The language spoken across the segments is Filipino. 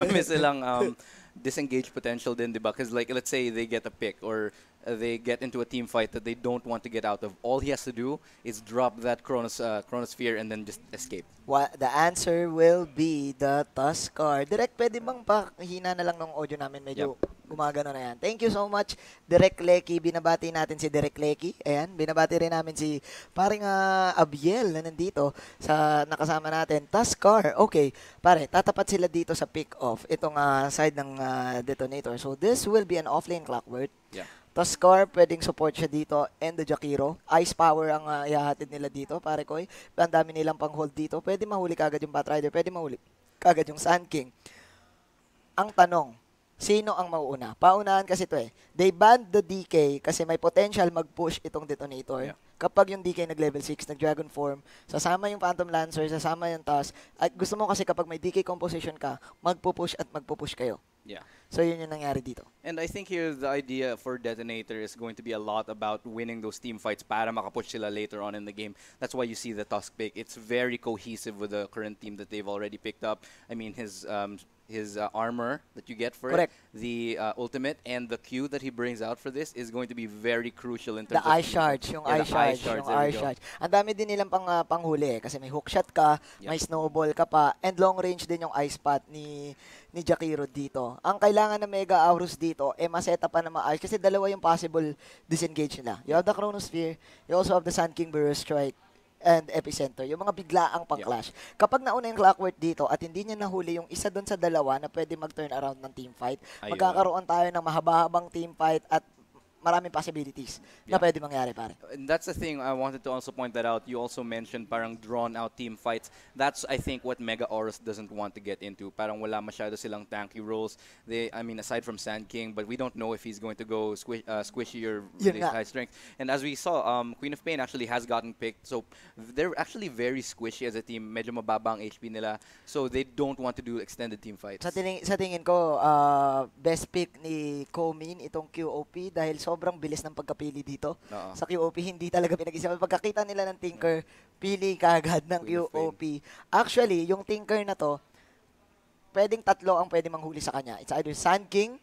may silang disengage potential din, di ba? Because like, let's say they get a pick or they get into a team fight that they don't want to get out of. All he has to do is drop that Chronosphere and then just escape. The answer will be the Tuskar. Direk, pwede bang pakihina na lang ng audio namin? Medyo gumagano na yan. Thank you so much, Direk Lecky. Binabati natin si Direk Lecky. Ayan, binabati rin namin si paring Abiel na nandito sa nakasama natin. Tuskar. Okay, pare, tatapat sila dito sa pick-off. Itong side ng Detonator. So this will be an offlane clockwork. Yeah. Tuskar, pwedeng support siya dito, and the Jakiro. Ice power ang ihahatid nila dito, pare ko. Ang dami nilang pang-hold dito. Pwede mahuli kagad yung Batrider, pwede mahuli kagad yung Sand King. Ang tanong, sino ang mauuna? Paunahan kasi ito eh. They banned the DK kasi may potential mag-push itong Detonator. Yeah. Kapag yung DK nag-level 6, nag-Dragon Form, sasama yung Phantom Lancer, sasama yung Tusk. At gusto mo kasi kapag may DK composition ka, magpupush at magpupush kayo. Yeah. So yun yung nangyari dito. And I think here the idea for Detonator is going to be a lot about winning those team fights para makapush sila later on in the game. That's why you see the Tusk pick. It's very cohesive with the current team that they've already picked up. I mean, his armor that you get for Correct. it, the ultimate, and the Q that he brings out for this is going to be very crucial in The terms of ice shards, yung ice shards. Ang dami din nilang panghuli eh, kasi may hookshot ka, may snowball ka pa, and long range din yung ice pot ni Jakiro dito. Ang kailangan ng Mega Aorus dito, maseta pa na maayos kasi dalawa yung possible disengage nila. You have the Chronosphere, you also have the Sand King Burst Strike, and Epicenter, yung mga biglaang pang-clash. Kapag nauna yung Clockwork dito at hindi niya nahuli yung isa doon sa dalawa na pwede mag-turn around ng team fight, magkakaroon tayo ng mahaba-habang team fight at maraming possibilities na pwede mangyari, pare. And that's the thing, I wanted to also point that out. You also mentioned parang drawn-out team fights. That's, I think, what Mega Aorus doesn't want to get into. Parang wala masyado silang tanky roles. I mean, aside from Sand King, but we don't know if he's going to go squishy or really high strength. And as we saw, Queen of Pain actually has gotten picked. So they're actually very squishy as a team. Medyo mababa ang HP nila. So they don't want to do extended team fights. Sa tingin ko, best pick ni Komin itong QOP dahil sobrang bilis ng pagkapili dito. Sa QOP, hindi talaga pinag-isipan. Pagkakita nila ng Tinker, pili kagad ng QOP. Actually, yung Tinker na to, pwedeng tatlo ang pwede manghuli sa kanya. It's either Sand King,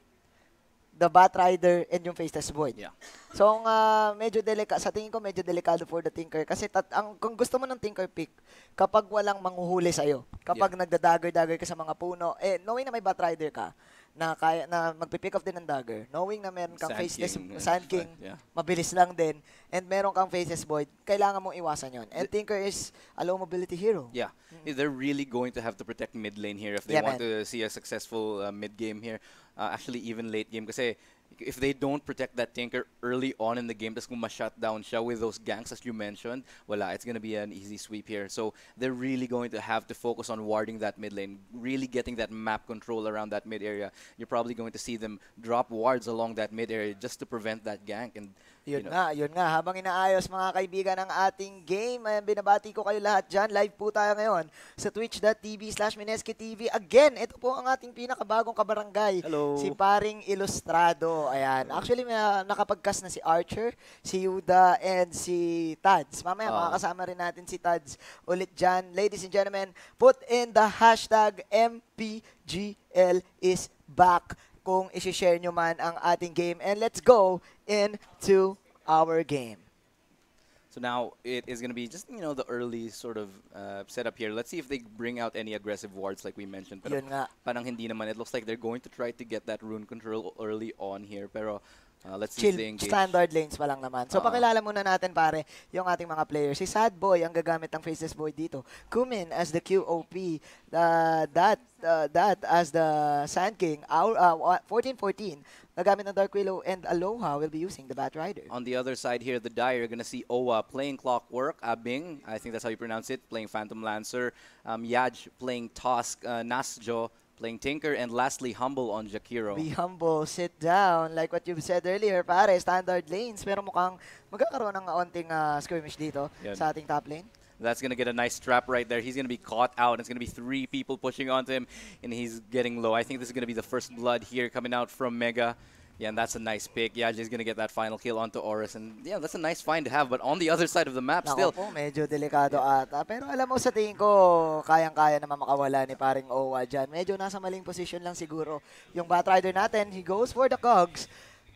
the Batrider, and yung Faceless Void. Yeah. So, medyo sa tingin ko, medyo delikado for the Tinker. Kasi kung gusto mo ng Tinker pick, kapag walang manghuhuli sa'yo, kapag nagda-dagger-dagger ka sa mga puno, knowing na may Batrider ka, na kaya na magpi-pick off din ng dagger, knowing na meron kang Faceless Sand King, mabilis lang din, and meron kang Faceless Void, kailangan mong iwasan yon. And Tinker is a low mobility hero. Yeah, they're really going to have to protect mid lane here if they want to see a successful mid game here. Actually, even late game, kasi if they don't protect that Tinker early on in the game, tas kung ma-shutdown siya with those ganks as you mentioned, wala, it's gonna be an easy sweep here. So they're really going to have to focus on warding that mid lane, really getting that map control around that mid area. You're probably going to see them drop wards along that mid area just to prevent that gank. And yun nga. Habang inaayos mga kaibigan ng ating game, binabati ko kayo lahat dyan. Live po tayo ngayon sa twitch.tv/MinesquiTV. Again, ito po ang ating pinakabagong kabarangay. Hello. Si Paring Ilustrado. Ayan. Actually, may nakapagcast na si Archer, si Yuda, and si Tads. Mamaya makakasama rin natin si Tads ulit dyan. Ladies and gentlemen, put in the hashtag MPGL is back kung isi-share nyo man ang ating game. And let's go into our game. So now it is going to be just, the early sort of setup here. Let's see if they bring out any aggressive wards like we mentioned. Pero Yun nga. parang hindi naman. It looks like they're going to try to get that rune control early on here. Pero let's see if they engage. Standard lanes pa lang naman. So pakilala muna natin pare yung ating mga players. Si Sad Boy ang gagamit ng Faceless Void dito. Kumin as the QOP. That as the Sand King. 14-14. Gagamit ng Dark Willow, and Aloha will be using the Batrider. On the other side here, the Dire, you're going to see Owa playing Clockwork, Abing, I think that's how you pronounce it, playing Phantom Lancer, Yaj playing Tusk, Nasjo playing Tinker, and lastly, Humble on Jakiro. Be humble, sit down. Like what you've said earlier, pare, standard lanes. Pero mukhang magkakaroon ng onting skirmish dito sa ating top lane. That's going to get a nice trap right there. He's going to be caught out. It's going to be 3 people pushing onto him, and he's getting low. I think this is going to be the first blood here coming out from Mega. Yeah, and that's a nice pick. Yeah, just gonna get that final kill onto Aorus, and yeah, that's a nice find to have. But on the other side of the map, still. Nako po, medyo delikado ata. Pero alam mo, sa tingin ko, kayang-kaya naman makawala ni paring Owa dyan. Medyo nasa maling position lang siguro yung Batrider natin. He goes for the cogs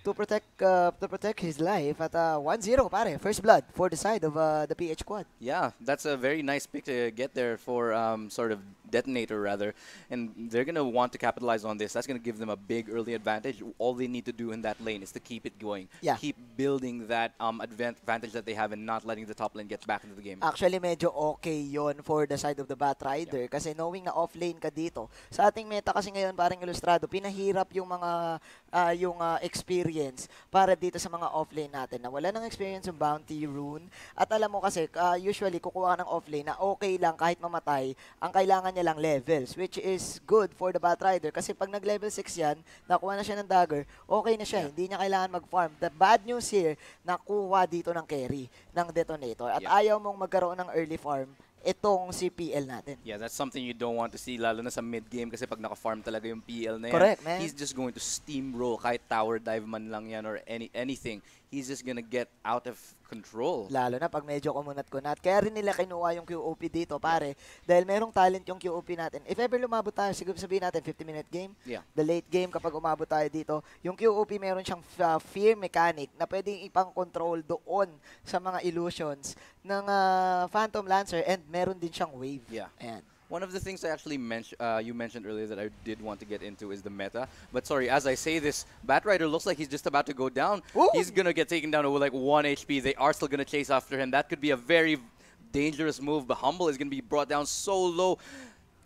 to protect his life at 1-0 pare. First blood for the side of the PH squad. Yeah, that's a very nice pick to get there for sort of Detonator rather, and they're gonna want to capitalize on this. That's gonna give them a big early advantage. All they need to do in that lane is to keep it going, keep building that advantage that they have, and not letting the top lane get back into the game. Actually, medyo okay yon for the side of the Batrider kasi knowing na off lane ka dito. Sa ating meta kasi ngayon, parang Ilustrado, pinahirap yung mga experience para dito sa mga off lane natin na wala ng experience yung Bounty Rune. At alam mo kasi, usually kukuha ka ng off lane na okay lang kahit mamatay, ang kailangan niya lang levels, which is good for the Batrider kasi pag nag-level 6 yan, nakuha na siya ng dagger, okay na siya, hindi niya kailangan mag-farm. The bad news here, nakuha dito ng carry ng Detonator at ayaw mong magkaroon ng early farm itong si PL natin. Yeah, that's something you don't want to see, lalo na sa mid-game kasi pag naka-farm talaga yung PL na yan, correct, man. He's just going to steamroll kahit tower dive man lang yan or anything. He's just gonna get out of control. Lalo na pag medyo kumunat-kunat. Kaya rin nila kinuha yung QOP dito, pare. Dahil merong talent yung QOP natin. If ever lumabot tayo, siguro sabihin natin 50-minute game. The late game, kapag umabot tayo dito, yung QOP meron siyang fear mechanic na pwedeng ipang-control doon sa mga illusions ng Phantom Lancer and meron din siyang wave. Yeah. Ayan. One of the things I actually you mentioned earlier that I did want to get into is the meta. But sorry, as I say this, Batrider looks like he's just about to go down. Ooh. He's going to get taken down to like 1 HP. They are still going to chase after him. That could be a very dangerous move. But Humble is going to be brought down so low.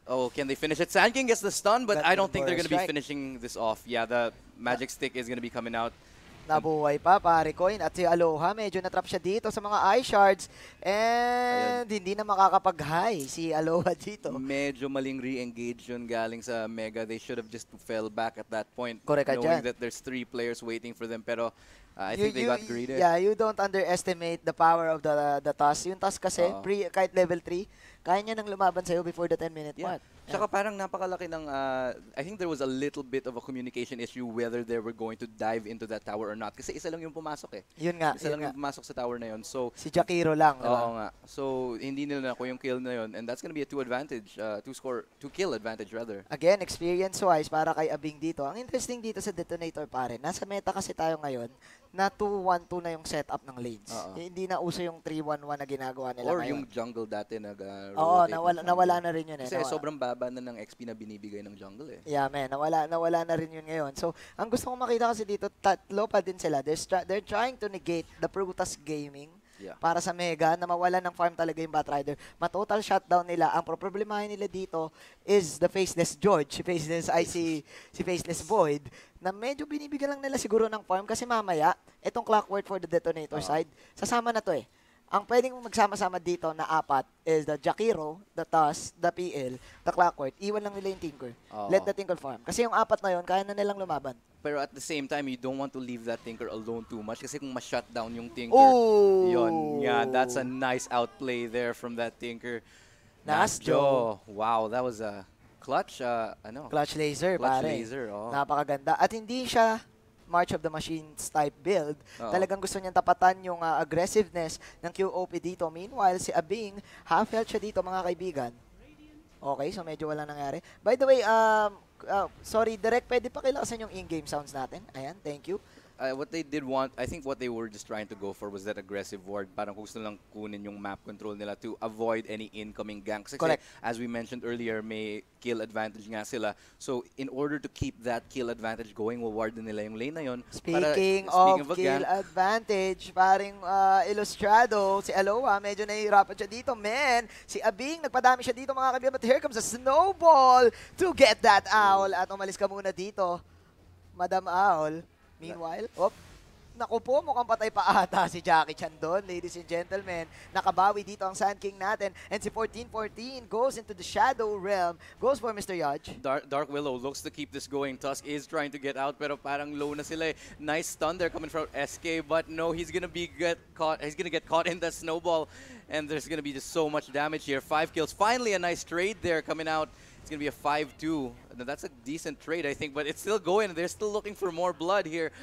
Oh, can they finish it? Sand King gets the stun, but I don't think they're going to be finishing this off. Yeah, the magic stick is going to be coming out. Nabuhay pa, pare Coin. At si Aloha, medyo natrap siya dito sa mga eye shards. And hindi na makakapag-high si Aloha dito. Medyo maling re-engage yun galing sa Mega. They should have just fell back at that point. Correct ka knowing dyan. that there's 3 players waiting for them. Pero I think they got greedy. Yeah, you don't underestimate the power of the toss. Yung toss kasi, kahit level 3, kaya niya nang lumaban sa'yo before the 10-minute mark. Tsaka parang napakalaki ng, I think there was a little bit of a communication issue whether they were going to dive into that tower or not. Kasi isa lang yung pumasok eh. Yun nga. Isa lang yung pumasok sa tower na yun. So, si Jakiro lang. Oo nga. So, hindi nila nakuha yung kill na yun. And that's gonna be a 2 kill advantage rather. Again, experience-wise, para kay Abing dito. Ang interesting dito sa Detonator pare, nasa meta kasi tayo ngayon na 2-1-2 na yung setup ng lanes. Hindi na uso yung 3-1-1 na ginagawa nila or ngayon. Yung jungle dati nawala na rin yun eh. Kasi sobrang baba na ng XP na binibigay ng jungle eh. Yeah, man. Nawala na rin yun ngayon. So, ang gusto kong makita kasi dito, tatlo pa din sila. They're trying to negate the Brutus Gaming para sa Mega na mawala ng farm talaga yung Batrider. Ma-total shutdown nila. Ang problemahin nila dito is the Faceless George, si Faceless Void, na medyo binibigyan lang nila siguro ng farm kasi mamaya, itong Clockwork for the Detonator side, sasama na to eh. Ang pwedeng magsama-sama dito na 4 is the Jakiro, the Toss, the PL, the Clockwork. Iwan lang nila yung Tinker. Let the Tinker farm. Kasi yung 4 na yun, kaya na nilang lumaban. Pero at the same time, you don't want to leave that Tinker alone too much kasi kung ma-shutdown yung Tinker, yun. Yeah, that's a nice outplay there from that Tinker. Nasjo. Wow, that was a clutch, clutch laser, pare. Laser, Napakaganda. At hindi siya March of the Machines type build. Talagang gusto niyang tapatan yung aggressiveness ng QOP dito. Meanwhile, si Abing, half health siya dito, mga kaibigan. Okay, so medyo wala nangyari. By the way, sorry, Direk, pwede pa kilakasan yung in-game sounds natin? Ayan, thank you. What they did want, I think what they were just trying to go for was that aggressive ward. Parang gusto lang kunin yung map control nila to avoid any incoming ganks. Kasi, as we mentioned earlier, may kill advantage nga sila. So, in order to keep that kill advantage going, waward nila yung lane na yun. Speaking of kill advantage, paring Ilustrado, si Aloha, medyo nahihirapan siya dito. Man, si Abing, nagpadami siya dito mga kaibigan. But here comes a snowball to get that owl. At umalis ka muna dito, Madam Owl. Meanwhile, naku po, mukhang patay pa ata si Jackie Chan doon, ladies and gentlemen. Nakabawi dito ang Sand King natin. And si 14-14 goes into the Shadow Realm. Goes for Mr. Yodge. Dark Willow looks to keep this going. Tusk is trying to get out, pero parang low na sila eh. Nice stun there coming from SK, but no, he's gonna get caught in that snowball. And there's gonna be just so much damage here. 5 kills. Finally, a nice trade there coming out. It's going to be a 5-2. That's a decent trade, I think, but it's still going. They're still looking for more blood here.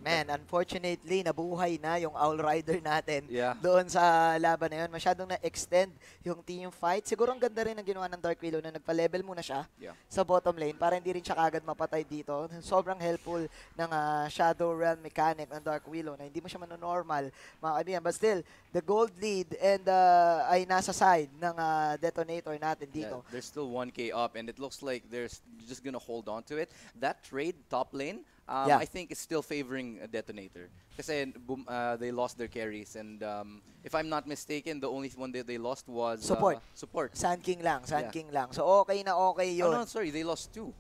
Man, unfortunately, nabuhay na yung Owl Rider natin Yeah. doon sa laban na yun. Masyadong na-extend yung team fight. Siguro ang ganda rin ang ginawa ng Dark Willow na nagpa-level muna siya sa bottom lane para hindi rin siya kagad mapatay dito. Sobrang helpful ng Shadow Realm mechanic ng Dark Willow na hindi mo siya manonormal, mga kaibigan. But still, the gold lead and ay nasa side ng Detonator natin dito. Yeah, there's still 1K up and it looks like they're just gonna hold on to it. That trade top lane, I think it's still favoring a Detonator. Kasi they lost their carries and if I'm not mistaken, the only one that they lost was support. Sand King lang, Sand King lang. So okay na okay yun. Oh no, sorry, they lost 2.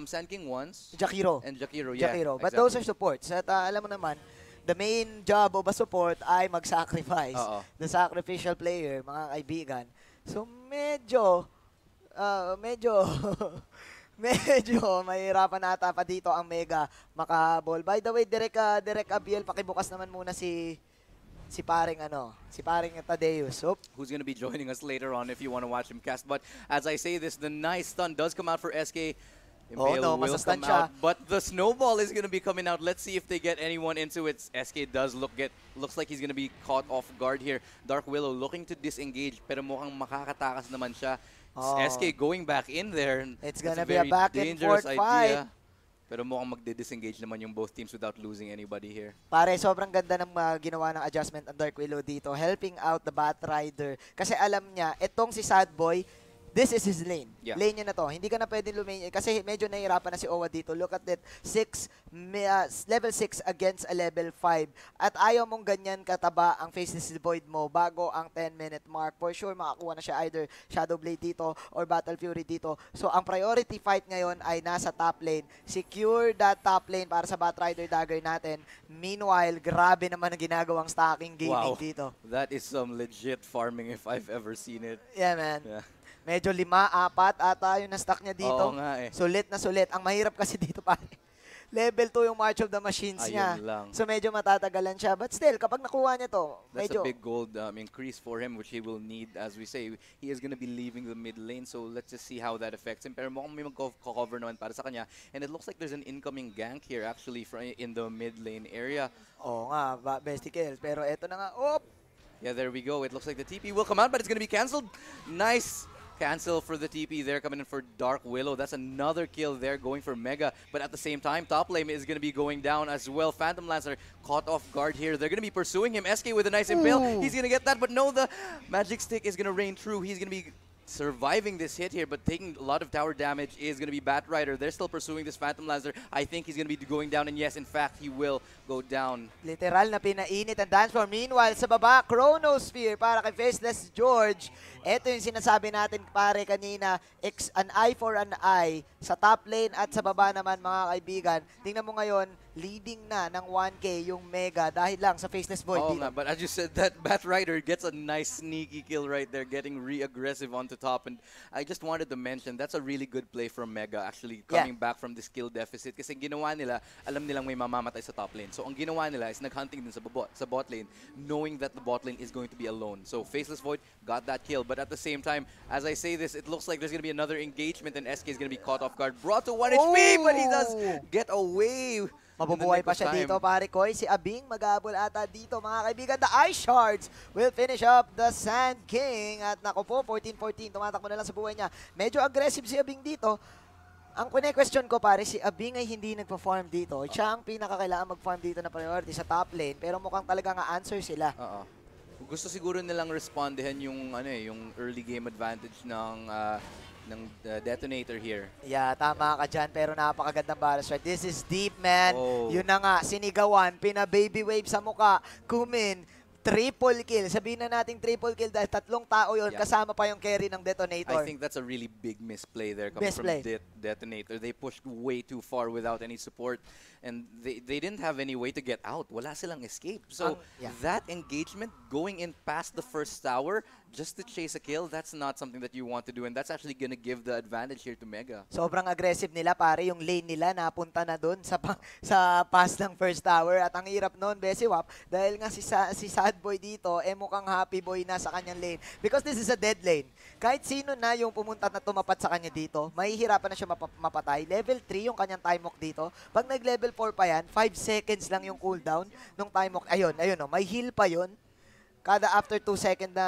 Sand King once. Jakiro. And Jakiro, yeah. Jakiro. But those are supports. At alam mo naman, the main job of a support ay mag-sacrifice. The sacrificial player, mga kaibigan. So medyo mahirapan nata pa dito ang Mega makahabol. By the way, Direk Abiel, pakibukas naman muna si paring Tadeus. Who's going to be joining us later on if you want to watch him cast. But as I say this, the nice stun does come out for SK. Impale will come out, but the snowball is going to be coming out. Let's see if they get anyone into it. SK does looks like he's going to be caught off guard here. Dark Willow looking to disengage, pero mukhang makakatakas naman siya. SK going back in there. It's gonna be a back and forth fight. Pero mukhang magdi-disengage naman yung both teams without losing anybody here. Pare, sobrang ganda ng ginawa ng adjustment ng Dark Willow dito, helping out the Batrider. Kasi alam niya, itong si Sad Boy, this is his lane. Lane niya na to. Hindi ka na pwedeng lumayan. Kasi medyo nahihirapan na si Owa dito. Look at that. Level 6 against a level 5. At ayaw mong ganyan kataba ang Faceless Void mo bago ang 10-minute mark. For sure, makakuha na siya either Shadow Blade dito or Battle Fury dito. So, ang priority fight ngayon ay nasa top lane. Secure that top lane para sa Batrider Dagger natin. Meanwhile, grabe naman ang ginagawang stacking gaming dito. That is some legit farming if I've ever seen it. Yeah, man. Yeah. Medyo 5-4 ata yung na-stack niya dito. Oo nga eh. Sulit na sulit. Ang mahirap kasi dito pare. Level 2 yung March of the Machines niya. So medyo matatagalan siya. But still, kapag nakuha niya to, that's a big gold increase for him which he will need. As we say, he is gonna be leaving the mid lane. So let's just see how that affects him. Pero mukhang may mag-cover naman para sa kanya. And it looks like there's an incoming gank here actually in the mid lane area. Oo nga, Bestie Kills. Pero eto na nga. Yeah, there we go. It looks like the TP will come out, but it's gonna be cancelled. Nice. Cancel for the TP there, coming in for Dark Willow. That's another kill there going for Mega. But at the same time, top lane is going to be going down as well. Phantom Lancer caught off guard here. They're going to be pursuing him. SK with a nice impale. He's going to get that, but no, the magic stick is going to rain true. He's going to be surviving this hit here, but taking a lot of tower damage is going to be Batrider. They're still pursuing this Phantom Lancer. I think he's going to be going down, and yes, in fact, he will go down. Literal na pinainit ang dance floor. Meanwhile, sa baba, Chronosphere para kay Faceless George. Ito yung sinasabi natin pare kanina, an eye for an eye sa top lane at sa baba naman mga kaibigan. Tingnan mo ngayon, leading na ng 1K yung Mega dahil lang sa Faceless Void. Nga, but as you said, that Batrider gets a nice sneaky kill right there, getting re-aggressive onto top. And I just wanted to mention, that's a really good play from Mega actually coming back from this kill deficit. Kasi ginawa nila, alam nilang may mamamatay sa top lane. So ang ginawa nila is naghunting din sa bot lane, knowing that the bot lane is going to be alone. So Faceless Void got that kill. But at the same time, as I say this, it looks like there's going to be another engagement and SK is going to be caught off guard. Brought to 1 HP, but he does get away. Mabubuhay pa siya dito, pare Koy. Si Abing mag-aabol ata dito, mga kaibigan. The Ice Shards will finish up the Sand King. At naku po, 14-14. Tumatakbo na lang sa buhay niya. Medyo aggressive si Abing dito. Ang question ko, pare, si Abing ay hindi nagpa-farm dito. Siya ang pinakakailangan mag-farm dito na priority sa top lane. Pero mukhang talaga nga answer sila. Gusto siguro nilang respondihan yung, yung early game advantage ng Detonator here. Yeah, tama ka dyan, pero napakagandang balance right. This is deep, man. Yun na nga, sinigawan, pina-baby wave sa muka, kumin, triple kill. Sabihin na natin triple kill dahil 3 tao yun, kasama pa yung carry ng Detonator. I think that's a really big misplay there coming from Detonator. They pushed way too far without any support, and they didn't have any way to get out. Wala silang escape. So that engagement going in past the first tower just to chase a kill, that's not something that you want to do, and that's actually gonna give the advantage here to Mega. Sobrang aggressive nila, pare. Yung lane nila napunta na doon sa pass ng first tower. At ang hirap noon, Besiwap, dahil nga si Sad Boy dito, mukhang happy boy na sa kanyang lane. Because this is a dead lane. Kahit sino na yung pumunta na tumapat sa kanya dito, mahihirapan na siya mapatay. Level 3 yung kanyang time walk dito. Pag nag-level 4 pa yan, 5 seconds lang yung cooldown nung time walk. Ayun, may heal pa yun. Kada after 2 second na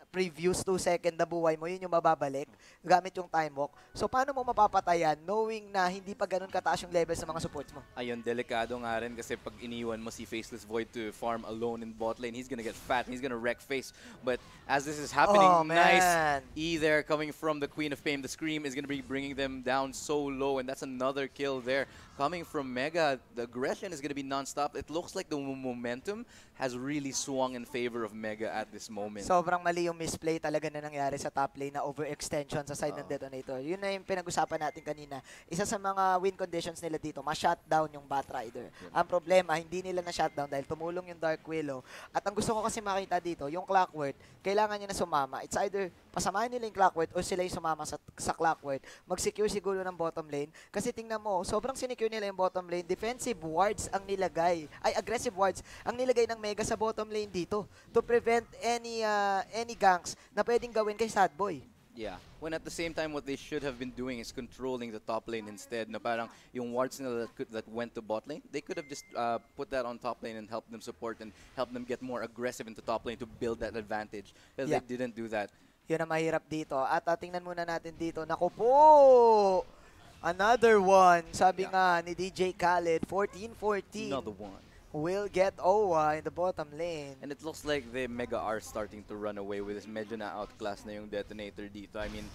previous 2 second na buhay mo, yun yung mababalik gamit yung time walk. So, paano mo mapapatayan knowing na hindi pa ganun kataas yung level sa mga supports mo? Ayun, delikado nga rin kasi pag iniwan mo si Faceless Void to farm alone in bot lane, he's gonna get fat and he's gonna wreck Face. But as this is happening, nice E there coming from the Queen of Pain. The Scream is gonna be bringing them down so low, and that's another kill there. Coming from Mega, the aggression is gonna be non-stop. It looks like the momentum has really swung in favor of Mega at this moment. Sobrang mali yung misplay talaga na nangyari sa top lane na overextension sa side ng Detonator. Yun na yung pinag-usapan natin kanina. Isa sa mga win conditions nila dito, ma-shutdown yung Bat Rider. Ang problema, hindi nila na-shutdown dahil tumulong yung Dark Willow. At ang gusto ko kasi makita dito, yung Clockwork, kailangan niya na sumama. It's either pasamahin nila yung Clockwork o sila yung sumama sa Clockwork. Mag-secure siguro ng bottom lane. Kasi tingnan mo, sobrang sinecure nila yung bottom lane. Defensive wards ang nilagay. Aggressive wards ang nilagay ng Mega sa bottom lane dito to prevent any ganks na pwedeng gawin kay Sad Boy. Yeah. When at the same time, what they should have been doing is controlling the top lane instead. Na parang yung wards nila that went to bot lane, they could have just put that on top lane and helped them support and help them get more aggressive into top lane to build that advantage. But they didn't do that. Yun ang mahirap dito. At tingnan muna natin dito. Naku po! Another one. Sabi nga ni DJ Khaled, 14-14. Another one. Will get Owa in the bottom lane. And it looks like the Mega are starting to run away with this. Medyo na outclass na yung Detonator dito. I mean,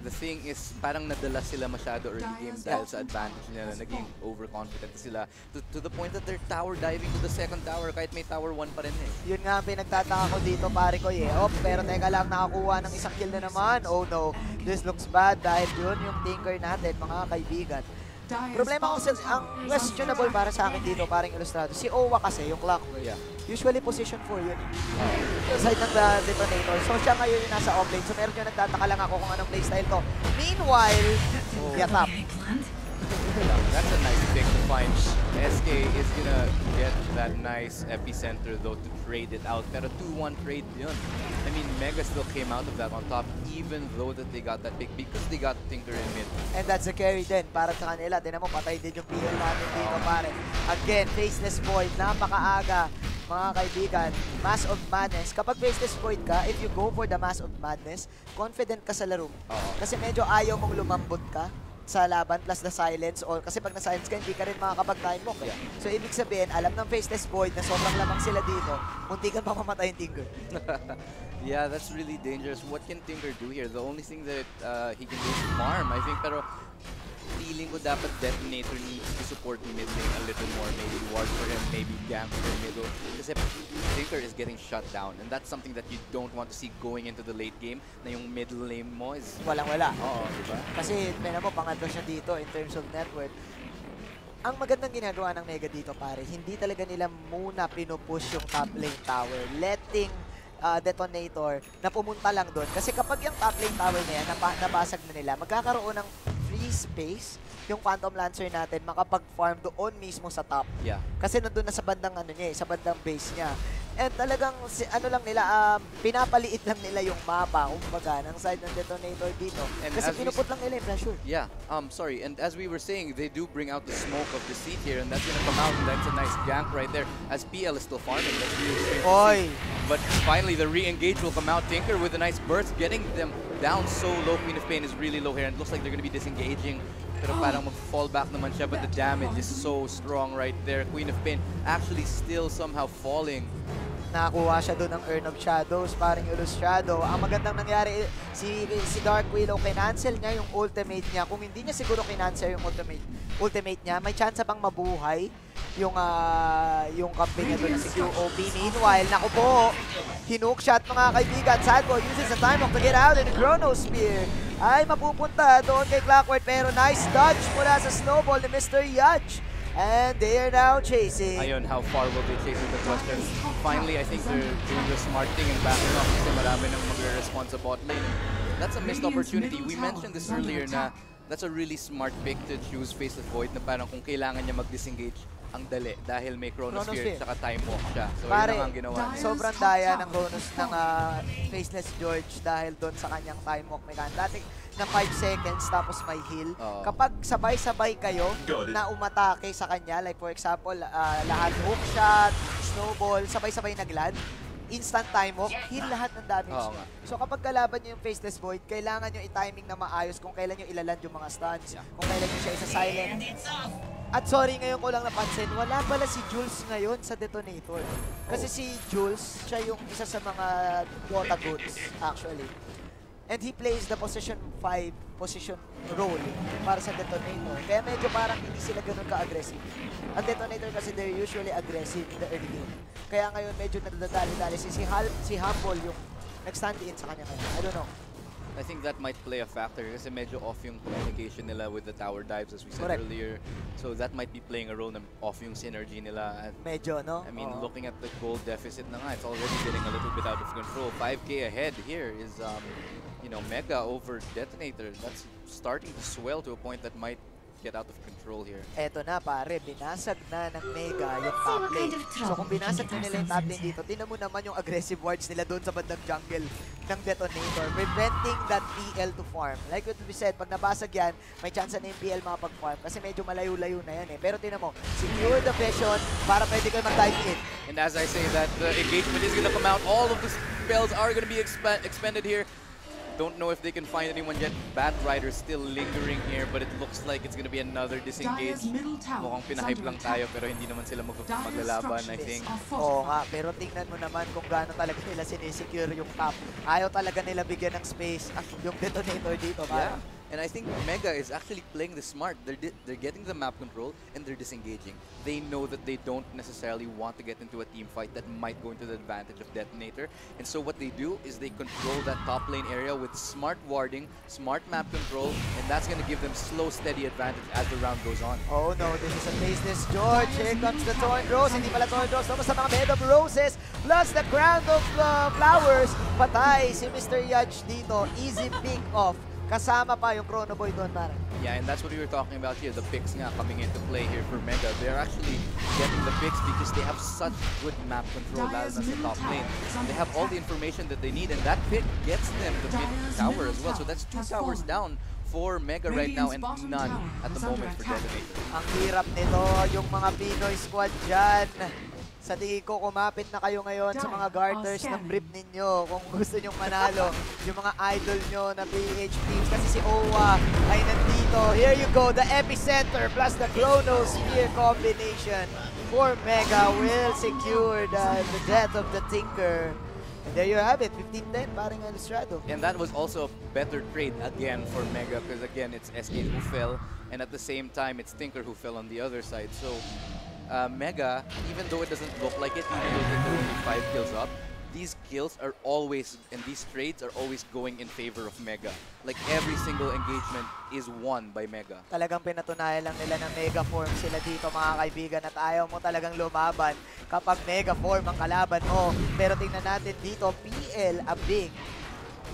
the thing is, parang nadala sila masyado early game dahil sa advantage nila. Naging overconfident sila to the point that they're tower diving to the second tower kahit may tower 1 pa rin eh. Yun nga ang pinagtataka ko dito, pare ko eh. Pero teka lang, nakakuha ng isang kill na naman. Oh no, this looks bad dahil yun yung tinker natin, mga kaibigan. Problema ko ang questionable para sa akin dito, parang ilustrado. Si Owa kasi, yung Clockwork, usually position 4 yun. Side ng Detonator. So siya ngayon yung nasa offlane. So meron yung nagtataka lang ako kung anong playstyle to. Meanwhile, top. That's a nice pick to find. SK is gonna get that nice epicenter though to trade it out. Pero 2-1 trade yun. I mean, Mega still came out of that on top even though that they got that pick because they got Tinker in mid. And that's a carry din para sa kanila. Tinan mo, patay din yung PL natin dito, pare. Again, Faceless Void, napakaaga. Mga kaibigan, Mass of Madness. Kapag Faceless Void ka, if you go for the Mass of Madness, confident ka sa laro. Kasi medyo ayaw mong lumambot ka sa laban plus the silence or kasi pag na-silence ka, hindi ka rin makakapag-time walk. So, ibig sabihin, alam ng Faceless Void na sobrang lamang sila dito, munti ka pa mamatay yung Tinker. Yeah, that's really dangerous. What can Tinker do here? The only thing that he can do is farm, I think. Pero feeling ko dapat Detonator needs to support mid lane a little more. Maybe ward for him, maybe gank for middle. Kasi Tinker is getting shut down. And that's something that you don't want to see going into the late game. Na yung middle lane mo is walang-wala. Oo, diba? Kasi, pena mo, pangatlo siya dito in terms of net worth. Ang magandang ginagawa ng Mega dito, pare, hindi talaga nila muna pinupush yung top lane tower. Letting Detonator na pumunta lang doon. Kasi kapag yung top lane tower na yan, nabasag na nila, magkakaroon ng free space yung Phantom Lancer natin makapag-farm doon mismo sa top. Yeah. Kasi nandun na sa bandang sa bandang base niya. And talagang lang nila, pinapaliit lang nila yung mapa, kumbaga, ng side ng Detonator dito. And kasi pinuput lang nila yung pressure. Yeah, sorry. And as we were saying, they do bring out the smoke of the seat here, and that's gonna come out, and that's a nice gank right there. As PL is still farming, that's really strange to see. But finally, the re-engage will come out. Tinker with a nice burst, getting them down so low. Queen of Pain is really low here, and it looks like they're gonna be disengaging. Pero parang mag-fall back naman siya, but the damage is so strong right there. Queen of Pain actually still somehow falling. Nakakuha siya doon ng Urn of Shadows, parang Illustrado. Ang magandang nangyari, si Dark Willow, kinancel niya yung ultimate niya. Kung hindi niya siguro kinancel yung ultimate niya, may chance pang mabuhay yung kampi niya doon si QOP. Meanwhile, naku po, hinook shot mga kaibigan. Sad Boy uses the time off to get out in the Chrono Spear. ay mapupunta doon kay Clockwork. Pero nice dodge mula sa snowball ni Mr. Yudge. And they are now chasing. Ayun, how far will they chase with the question? Finally, I think they're doing the smart thing and backing off kasi marami nang magre-respond sa bot lane. That's a missed opportunity. We mentioned this earlier na that's a really smart pick to choose Faceless Void na parang kung kailangan niya mag-disengage, ang dali dahil may Chronosphere at Time Walk siya. So pare, yun ang ginawa niya. Sobrang daya ng Chronos ng Faceless George dahil doon sa kanyang Time Walk mechanic. Dati na 5 seconds tapos may heal. Kapag sabay-sabay kayo na umatake sa kanya, like for example, lahat hook shot, snowball, sabay-sabay nagland, instant time walk, heal lahat ng damage. So kapag kalaban nyo yung Faceless Void, kailangan nyo i-timing na maayos kung kailan nyo ilaland yung mga stuns, kung kailan nyo siya isa-silent. At sorry, ngayon ko lang napansin, wala pala si Jules ngayon sa Detonator. Kasi si Jules, siya yung isa sa mga Dota goods, actually. And he plays the position 5 position role para sa Detonator. Kaya medyo parang hindi sila ganun ka-aggressive. Ang Detonator kasi they're usually aggressive in the early game. Kaya ngayon medyo nadadali-dali. Si Humble yung nag-stand in sa kanya ngayon. I don't know. I think that might play a factor kasi medyo off yung communication nila with the tower dives as we said earlier. So that might be playing a role na off yung synergy nila. And medyo, no? I mean, looking at the gold deficit na nga, it's already getting a little bit out of control. 5K ahead here is, you know, Mega over Detonator. That's starting to swell to a point that might get out of control here. Eto na pare, binasag na ng Mega yung top lane. So kung binasag na nila yung top lane dito, tingnan mo naman yung aggressive wards nila doon sa bandang jungle ng Detonator, preventing that PL to farm. Like what we said, pag nabasag yan, may chance na yung PL makapag-farm kasi medyo malayo-layo na yan eh. Pero tingnan mo, secure the vision para pwede kayo mag-dive in. And as I say that, the engagement is gonna come out. All of the spells are gonna be expended here. Don't know if they can find anyone yet. Bat Rider's still lingering here, but it looks like it's gonna be another disengage. Mukhang pinahype lang tayo, pero hindi naman sila maglalaban, I think. Oo nga, pero tingnan mo naman kung gaano talaga nila sinisecure yung top. Ayaw talaga nila bigyan ng space yung Detonator dito. Yeah. And I think Mega is actually playing this smart. They're getting the map control and they're disengaging. They know that they don't necessarily want to get into a team fight that might go into the advantage of Detonator. And so what they do is they control that top lane area with smart warding, smart map control, and that's going to give them slow, steady advantage as the round goes on. Oh no, this is a Faceless George. Here comes the Thorn Rose. Hindi pala Thorn Rose. Tapos sa mga Bed of Roses plus the Crown of Flowers. Patay si Mr. Yudge dito. Easy pick off. Kasama pa yung Chrono Boy doon, parang. Yeah, and that's what we were talking about here. The picks nga coming into play here for Mega. They're actually getting the picks because they have such good map control lalo na sa top lane. They have all the information that they need, and that pick gets them the mid tower as well. So that's 2 towers down for Mega right now and none at the moment for Detonator. Ang hirap nito, yung mga Pinoy squad dyan. Sa tingin ko, kumapit na kayo ngayon sa mga garters ng brief ninyo kung gusto nyong manalo. Yung mga idol nyo na PH teams. Kasi si Owa ay nandito. Here you go, the epicenter plus the Chronosphere combination for Mega will secure the death of the Tinker. And there you have it, 15-10, parang Ilustrado. And that was also a better trade again for Mega because again, it's SK who fell and at the same time, it's Tinker who fell on the other side. So Mega, even though it doesn't look like it, even though they're only 5 kills up, these kills are always, and these trades are always going in favor of Mega. Like every single engagement is won by Mega. Talagang pinatunayan lang nila na Mega form sila dito mga kaibigan at ayaw mo talagang lumaban kapag Mega form ang kalaban mo. Pero tingnan natin dito, PL Abing.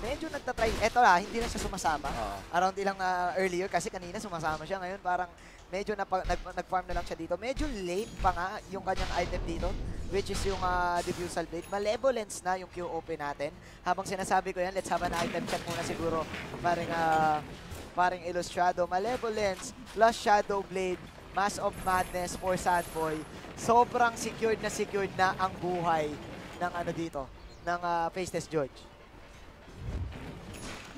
Medyo nagtatry, eto hindi na siya sumasama. Around ilang earlier kasi kanina sumasama siya. Ngayon parang medyo nag-farm na lang siya dito. Medyo late pa nga yung kanyang item dito, which is yung Diffusal Blade. Malevolence na yung QOP natin. Habang sinasabi ko yan, let's have an item check muna siguro. Paring Ilustrado. Malevolence plus Shadow Blade, Mass of Madness for Sadboy. Sobrang secured na ang buhay ng dito, ng Faceless George.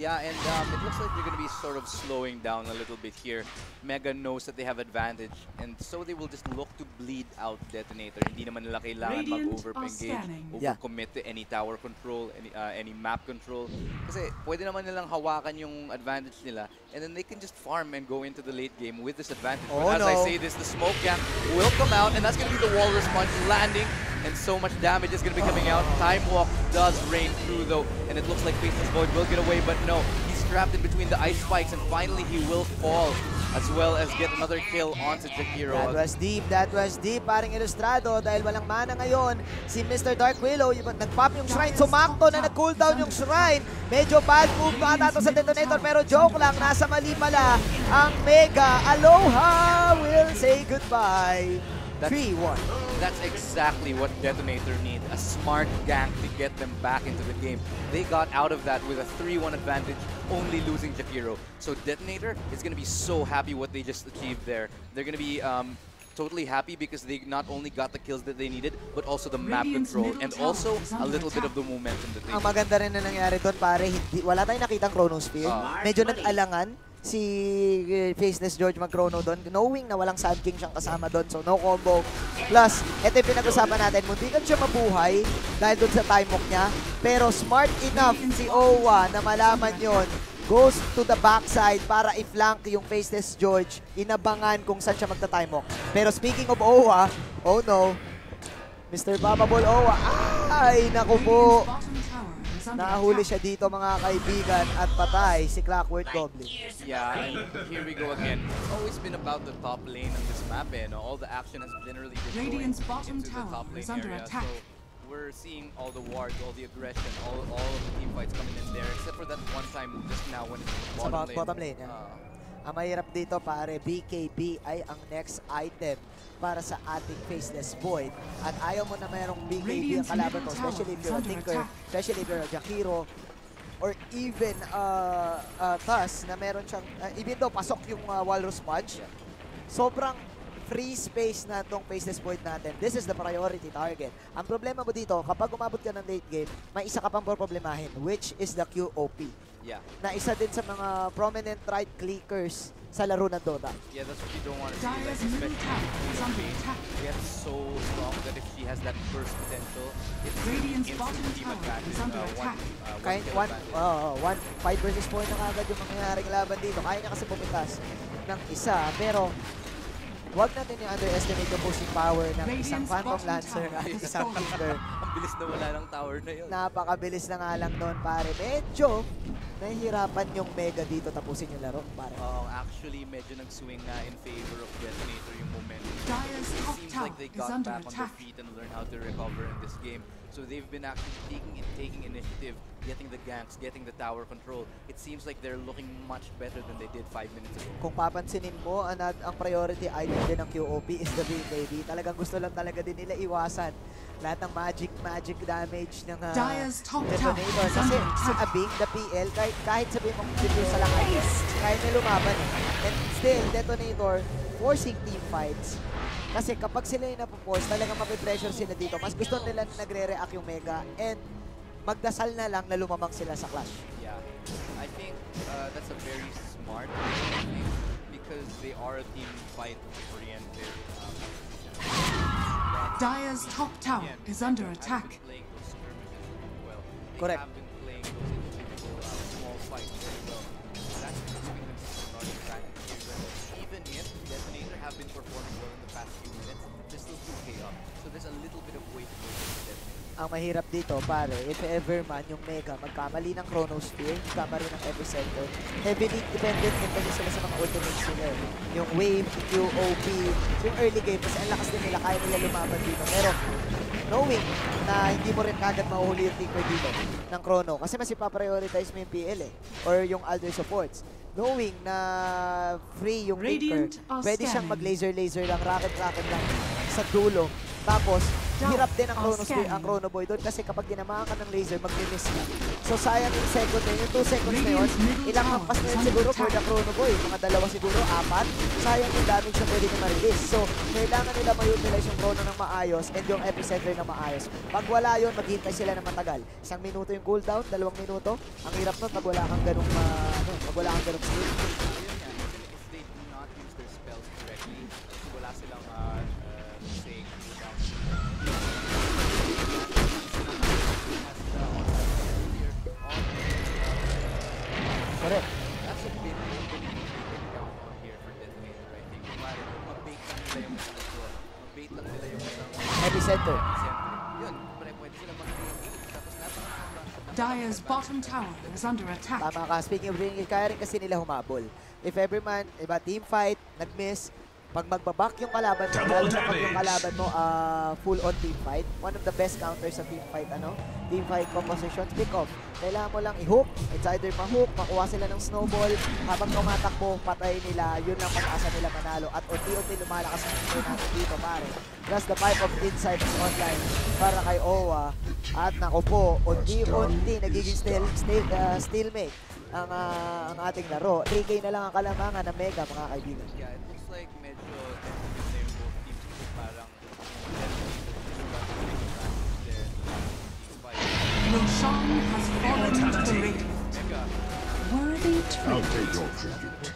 Yeah, and it looks like they're going to be sort of slowing down a little bit here. Mega knows that they have advantage, and so they will just look to bleed out Detonator. Hindi naman nila kailangan mag-over-engage, over-commit to any tower control, any map control. Kasi pwede naman nilang hawakan yung advantage nila, and then they can just farm and go into the late game with this advantage. But as I say this, the smoke camp will come out, and that's going to be the wall response landing, and so much damage is going to be coming out. Time Walk does rain through, though, and it looks like Faceless Void will get away, but no, he's trapped in between the ice spikes, and finally he will fall, as well as get another kill onto Jakiro. That was deep, paring Ilustrado, dahil walang mana ngayon. Si Mr. Dark Willow, nag-pop yung shrine, sumakto na nag-cooldown yung shrine. Medyo bad move pa ata sa Detonator, pero joke lang, nasa mali pala ang Mega. Aloha will say goodbye. 3-1. That's exactly what Detonator need, a smart gank to get them back into the game. They got out of that with a 3-1 advantage, only losing Jakiro. So Detonator is going to be so happy what they just achieved there. They're going to be totally happy because they not only got the kills that they needed, but also the map control and also a little bit of the momentum that they Ang maganda rin na nangyari doon, pare, wala tayong nakitang Chronosphere. Medyo nag-alangan si Faceless George mag-chrono doon, knowing na walang Sand King siyang kasama doon, so no combo. Plus, ito yung pinag-usapan natin, muntikan siya mabuhay dahil doon sa time walk niya, pero smart enough si Owa na malaman yon, goes to the backside para i-flank yung Faceless George, inabangan kung saan siya magta-time walk. Pero speaking of Owa, oh no, Mr. Bababol Owa, ay naku po, nahuli siya dito mga kaibigan at patay si Clockwork Goblin. Yeah, and here we go again. It's always been about the top lane on this map, and all the action has generally been going into the top lane area. So we're seeing all the wards, all the aggression, all of the team fights coming in there, except for that one time just now when it's bottom lane. Ang mahirap dito pare, BKB ay ang next item para sa ating Faceless Void. At ayaw mo na mayroong BKB ang kalaban mo, especially if you're a Tinker, especially if you're a Jakiro, or even Thus, na meron siyang, even though pasok yung Walrus Punch, sobrang free space na itong Faceless Void natin. This is the priority target. Ang problema mo dito, kapag umabot ka ng late game, may isa ka pang problemahin, which is the QOP. Yeah. Na isa din sa mga prominent right clickers sa laro ng Dota. Yeah, that's what you don't want to see. Like, especially she gets so strong that if she has that burst potential, it's instant team advantage. One 5 versus 4 na agad yung mangyayaring laban dito. Kaya niya kasi pumitas ng isa, pero huwag natin yung underestimate yung pushing power ng isang Phantom Lancer at isang Tinker. Ang bilis na wala ng tower na yun. Napakabilis na nga lang noon, pare. Medyo nahihirapan yung Mega dito tapusin yung laro, pare. Actually, medyo nag-swing na in favor of Detonator yung momentum. It seems like they got back on their feet and learned how to recover in this game. So they've been actually taking initiative, getting the ganks, getting the tower control. It seems like they're looking much better than they did 5 minutes ago. Kung papansinin mo, ang priority item din ng QOP is the BKB. Talagang gusto lang talaga din nila iwasan lahat ng magic damage ng Detonator. Kasi si Abing, the PL, kahit sabihin mong dito sa lakay, kaya niya lumaban. And still, Detonator forcing team fights. Kasi kapag sila yung napoforce, talagang mapipressure sila dito. Mas gusto nila na nagre-react yung Mega and magdasal na lang na lumamang sila sa clash. Yeah, I think that's a very smart thing because they are a team fight oriented. Dire's top tower is under attack. Playing those skirmishes really well. They Correct. have been playing those individual small fights very well. That's giving them some running back here. Even if Detonator have been performing well in the past few minutes, they're still 2K up. So there's a little bit of way to go for Detonator. Ang mahirap dito, pare, if ever man yung Mega magkamali ng Chronosphere, magkamali ng Epicenter, heavily dependent din kasi sila sa mga ultimates nila. Yung Wave, QOP, yung early game, kasi ang lakas din nila, kaya nila lumaban dito. Pero knowing na hindi mo rin kagad mahuhuli yung Tinker dito ng Chrono, kasi mas ipaprioritize mo yung PL or yung other supports. Knowing na free yung Tinker, pwede siyang mag-laser lang, rocket lang sa dulo. Tapos, hirap din ang Chrono Boy doon kasi kapag tinamaan ka ng laser, mag-miss ka. So, sayang yung second na yun. Yung 2 seconds na yun, ilang hampas na yun siguro for the Chrono Boy. Mga 2 siguro, 4. Sayang yung damage na pwede nyo ma-release. So, kailangan nila ma-utilize yung Chrono ng maayos and yung Epicenter ng maayos. Pag wala yun, maghintay sila ng matagal. 1 minuto yung cooldown, 2 minuto. Ang hirap nun pag wala kang ganung skill. If they do not use their spells correctly, wala silang saying cooldown. Correct. That's a bit down on here for Detonator, I think. Mag-bait lang nila yung isang Epicenter. Yun, pwede sila mag-bait. Tapos Dire's bottom tower is under attack. Tama ka. Speaking of bringing, kaya rin kasi nila humabol. If ever man, iba team fight, nag-miss, pag magbabak yung kalaban mo, lalo na pag yung kalaban mo full-on team fight, one of the best counters sa team fight, team fight composition, pick off. Kailangan mo lang i-hook, it's either ma-hook, makuha sila ng snowball, habang tumatakbo, patay nila, yun lang pag-asa nila manalo. At unti-unti lumalakas ang play natin dito, pare. Plus the pipe of insights online para kay Owa. At naku po, unti-unti nagiging stalemate ang ating laro. 3K na lang ang kalamangan ng Mega, mga kaibigan. Yeah, it looks like medyo different both teams parang Roshan has fallen to the ring. Worthy I'll take tribute. your tribute.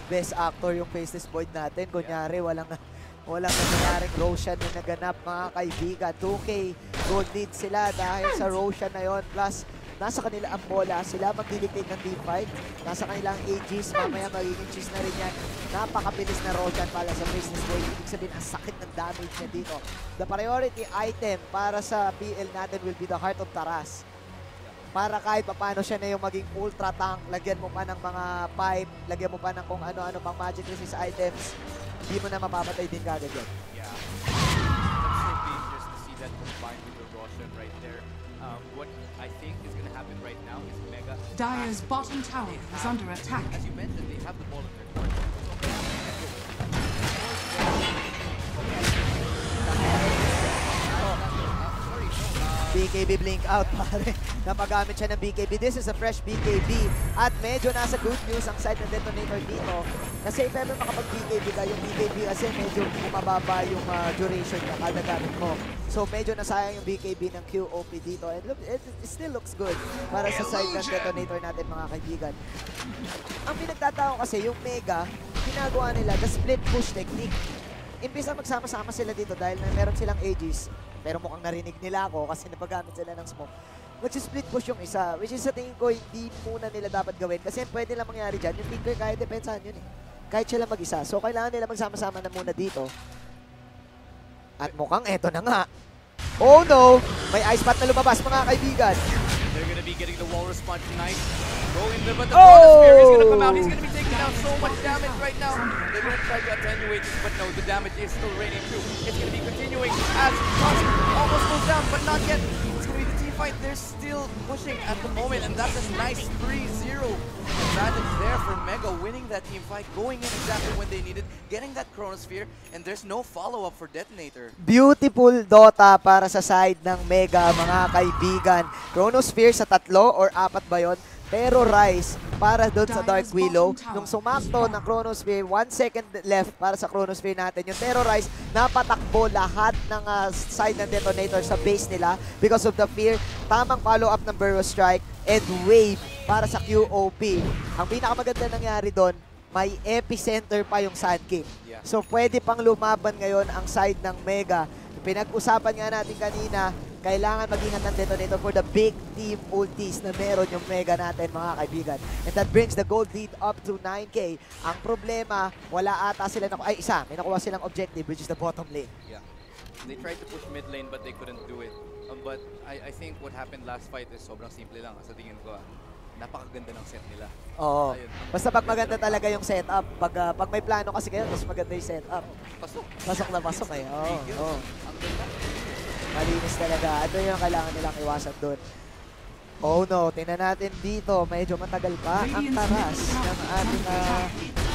Best actor yung Faceless Void natin. Kunyari, walang nangyaring Roshan na naganap, mga kaibigan. 2K gold lead sila dahil sa Roshan na yon. Plus, nasa kanila ang bola. Sila magdidictate ng team fight. Nasa kanila ang AGs. Mamaya magiging cheese na rin yan. Napakabilis na Roshan para sa Faceless Void. Ibig sabihin, ang sakit ng damage niya dito. The priority item para sa PL natin will be the Heart of Taras. Para kahit paano siya na yung maging ultra tank, lagyan mo pa ng mga pipe, lagyan mo pa ng kung ano-ano pang magic resist items, hindi mo na mapapatay din kagad yan. Yeah. That's so dangerous to see that combined with the Roshan right there. What I think is going to happen right now is Mega. Dire's bottom tower is under attack. As you mentioned, they have the ball in their court. BKB blink out, pare. Napagamit siya ng BKB. This is a fresh BKB. At medyo nasa good news ang side ng Detonator dito. Kasi if ever makapag-BKB ka, yung BKB kasi medyo bumababa yung duration niya kada gamit mo. So medyo nasayang yung BKB ng QOP dito. And look, it still looks good para sa side ng Detonator natin, mga kaibigan. Ang pinagtatao kasi yung Mega, ginagawa nila the split push technique. Imbis na magsama-sama sila dito dahil meron silang AGs. Pero mukhang narinig nila ako kasi napagamit sila ng smoke. Nag-split push yung isa, which is sa tingin ko hindi muna nila dapat gawin. Kasi pwede lang mangyari dyan, yung Tinker kaya depensahan yun eh. Kahit sila mag-isa. So kailangan nila magsama-sama na muna dito. At mukhang eto na nga. Oh no! May ice pot na lumabas, mga kaibigan. They're going to be getting the wall response tonight. Go in there, but the Chronosphere is going to come out. He's going to be taking out so much damage right now. They're going to try to attenuate this, but no, the damage is still raining through. It's going to be continuing as Cross almost goes down, but not yet. It's going to be the team fight. They're still pushing at the moment, and that's a nice 3-0 advantage there for Mega, winning that team fight, going in exactly when they needed, getting that Chronosphere, and there's no follow-up for Detonator. Beautiful Dota para sa side ng Mega, mga kaibigan. Chronosphere sa 3 or 4 ba yun? Pero Rise para doon sa Dark Willow. Nung sumakto ng Chronosphere, 1 second left para sa Chronosphere natin. Yung Terrorize, napatakbo lahat ng side ng Detonator sa base nila because of the fear. Tamang follow-up ng Burrow Strike and Wave para sa QOP. Ang pinakamaganda nangyari doon, may epicenter pa yung Sand King. So pwede pang lumaban ngayon ang side ng Mega. Pinag-usapan nga natin kanina, kailangan mag-ingat ng Detonator for the big team ultis na meron yung Mega natin, mga kaibigan. And that brings the gold lead up to 9K. Ang problema, wala ata sila na... Ay, isa, may nakuha silang objective, which is the bottom lane. Yeah. They tried to push mid lane, but they couldn't do it. But I think what happened last fight is sobrang simple lang. Sa tingin ko, napakaganda ng set nila. Oo. Ayun. Basta pag maganda talaga yung setup, pag may plano kasi kayo, mas maganda yung setup. Pasok. Pasok na pasok eh. Oo. Oo. Ang ganda. Malinis talaga. Ito yung kailangan nilang iwasan doon. Oh no, tingnan natin dito. Medyo matagal pa ang taras ng ating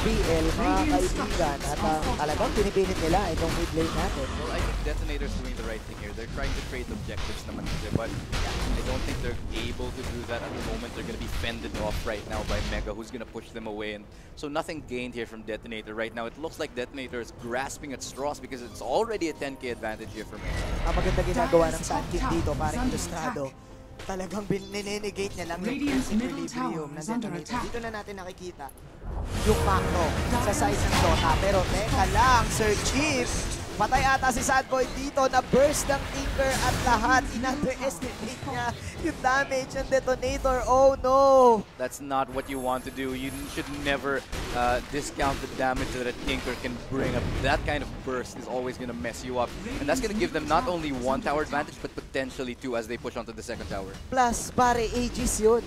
PL, mga kaibigan. At talagang pinipilit nila itong mid lane natin. Well, I think Detonator's doing the right thing here. They're trying to trade objectives naman kasi, but I don't think they're able to do that at the moment. They're going to be fended off right now by Mega, who's going to push them away. And so nothing gained here from Detonator right now. It looks like Detonator is grasping at straws because it's already a 10K advantage here for Mega. Ang maganda ginagawa ng Sand King dito, parang ilustrado. Talagang ninenegate niya lang yung equilibrium ng Detonator. Dito na natin nakikita yung macro sa size ng Dota. Pero teka lang, Sir Chief, Patay ata si Sadboy dito na burst ng Tinker at lahat. In-underestimate niya yung damage ng Detonator. Oh no! That's not what you want to do. You should never discount the damage that a Tinker can bring up. That kind of burst is always going to mess you up. And that's going to give them not only one tower advantage, but potentially two as they push onto the second tower. Plus, pare, Aegis yun.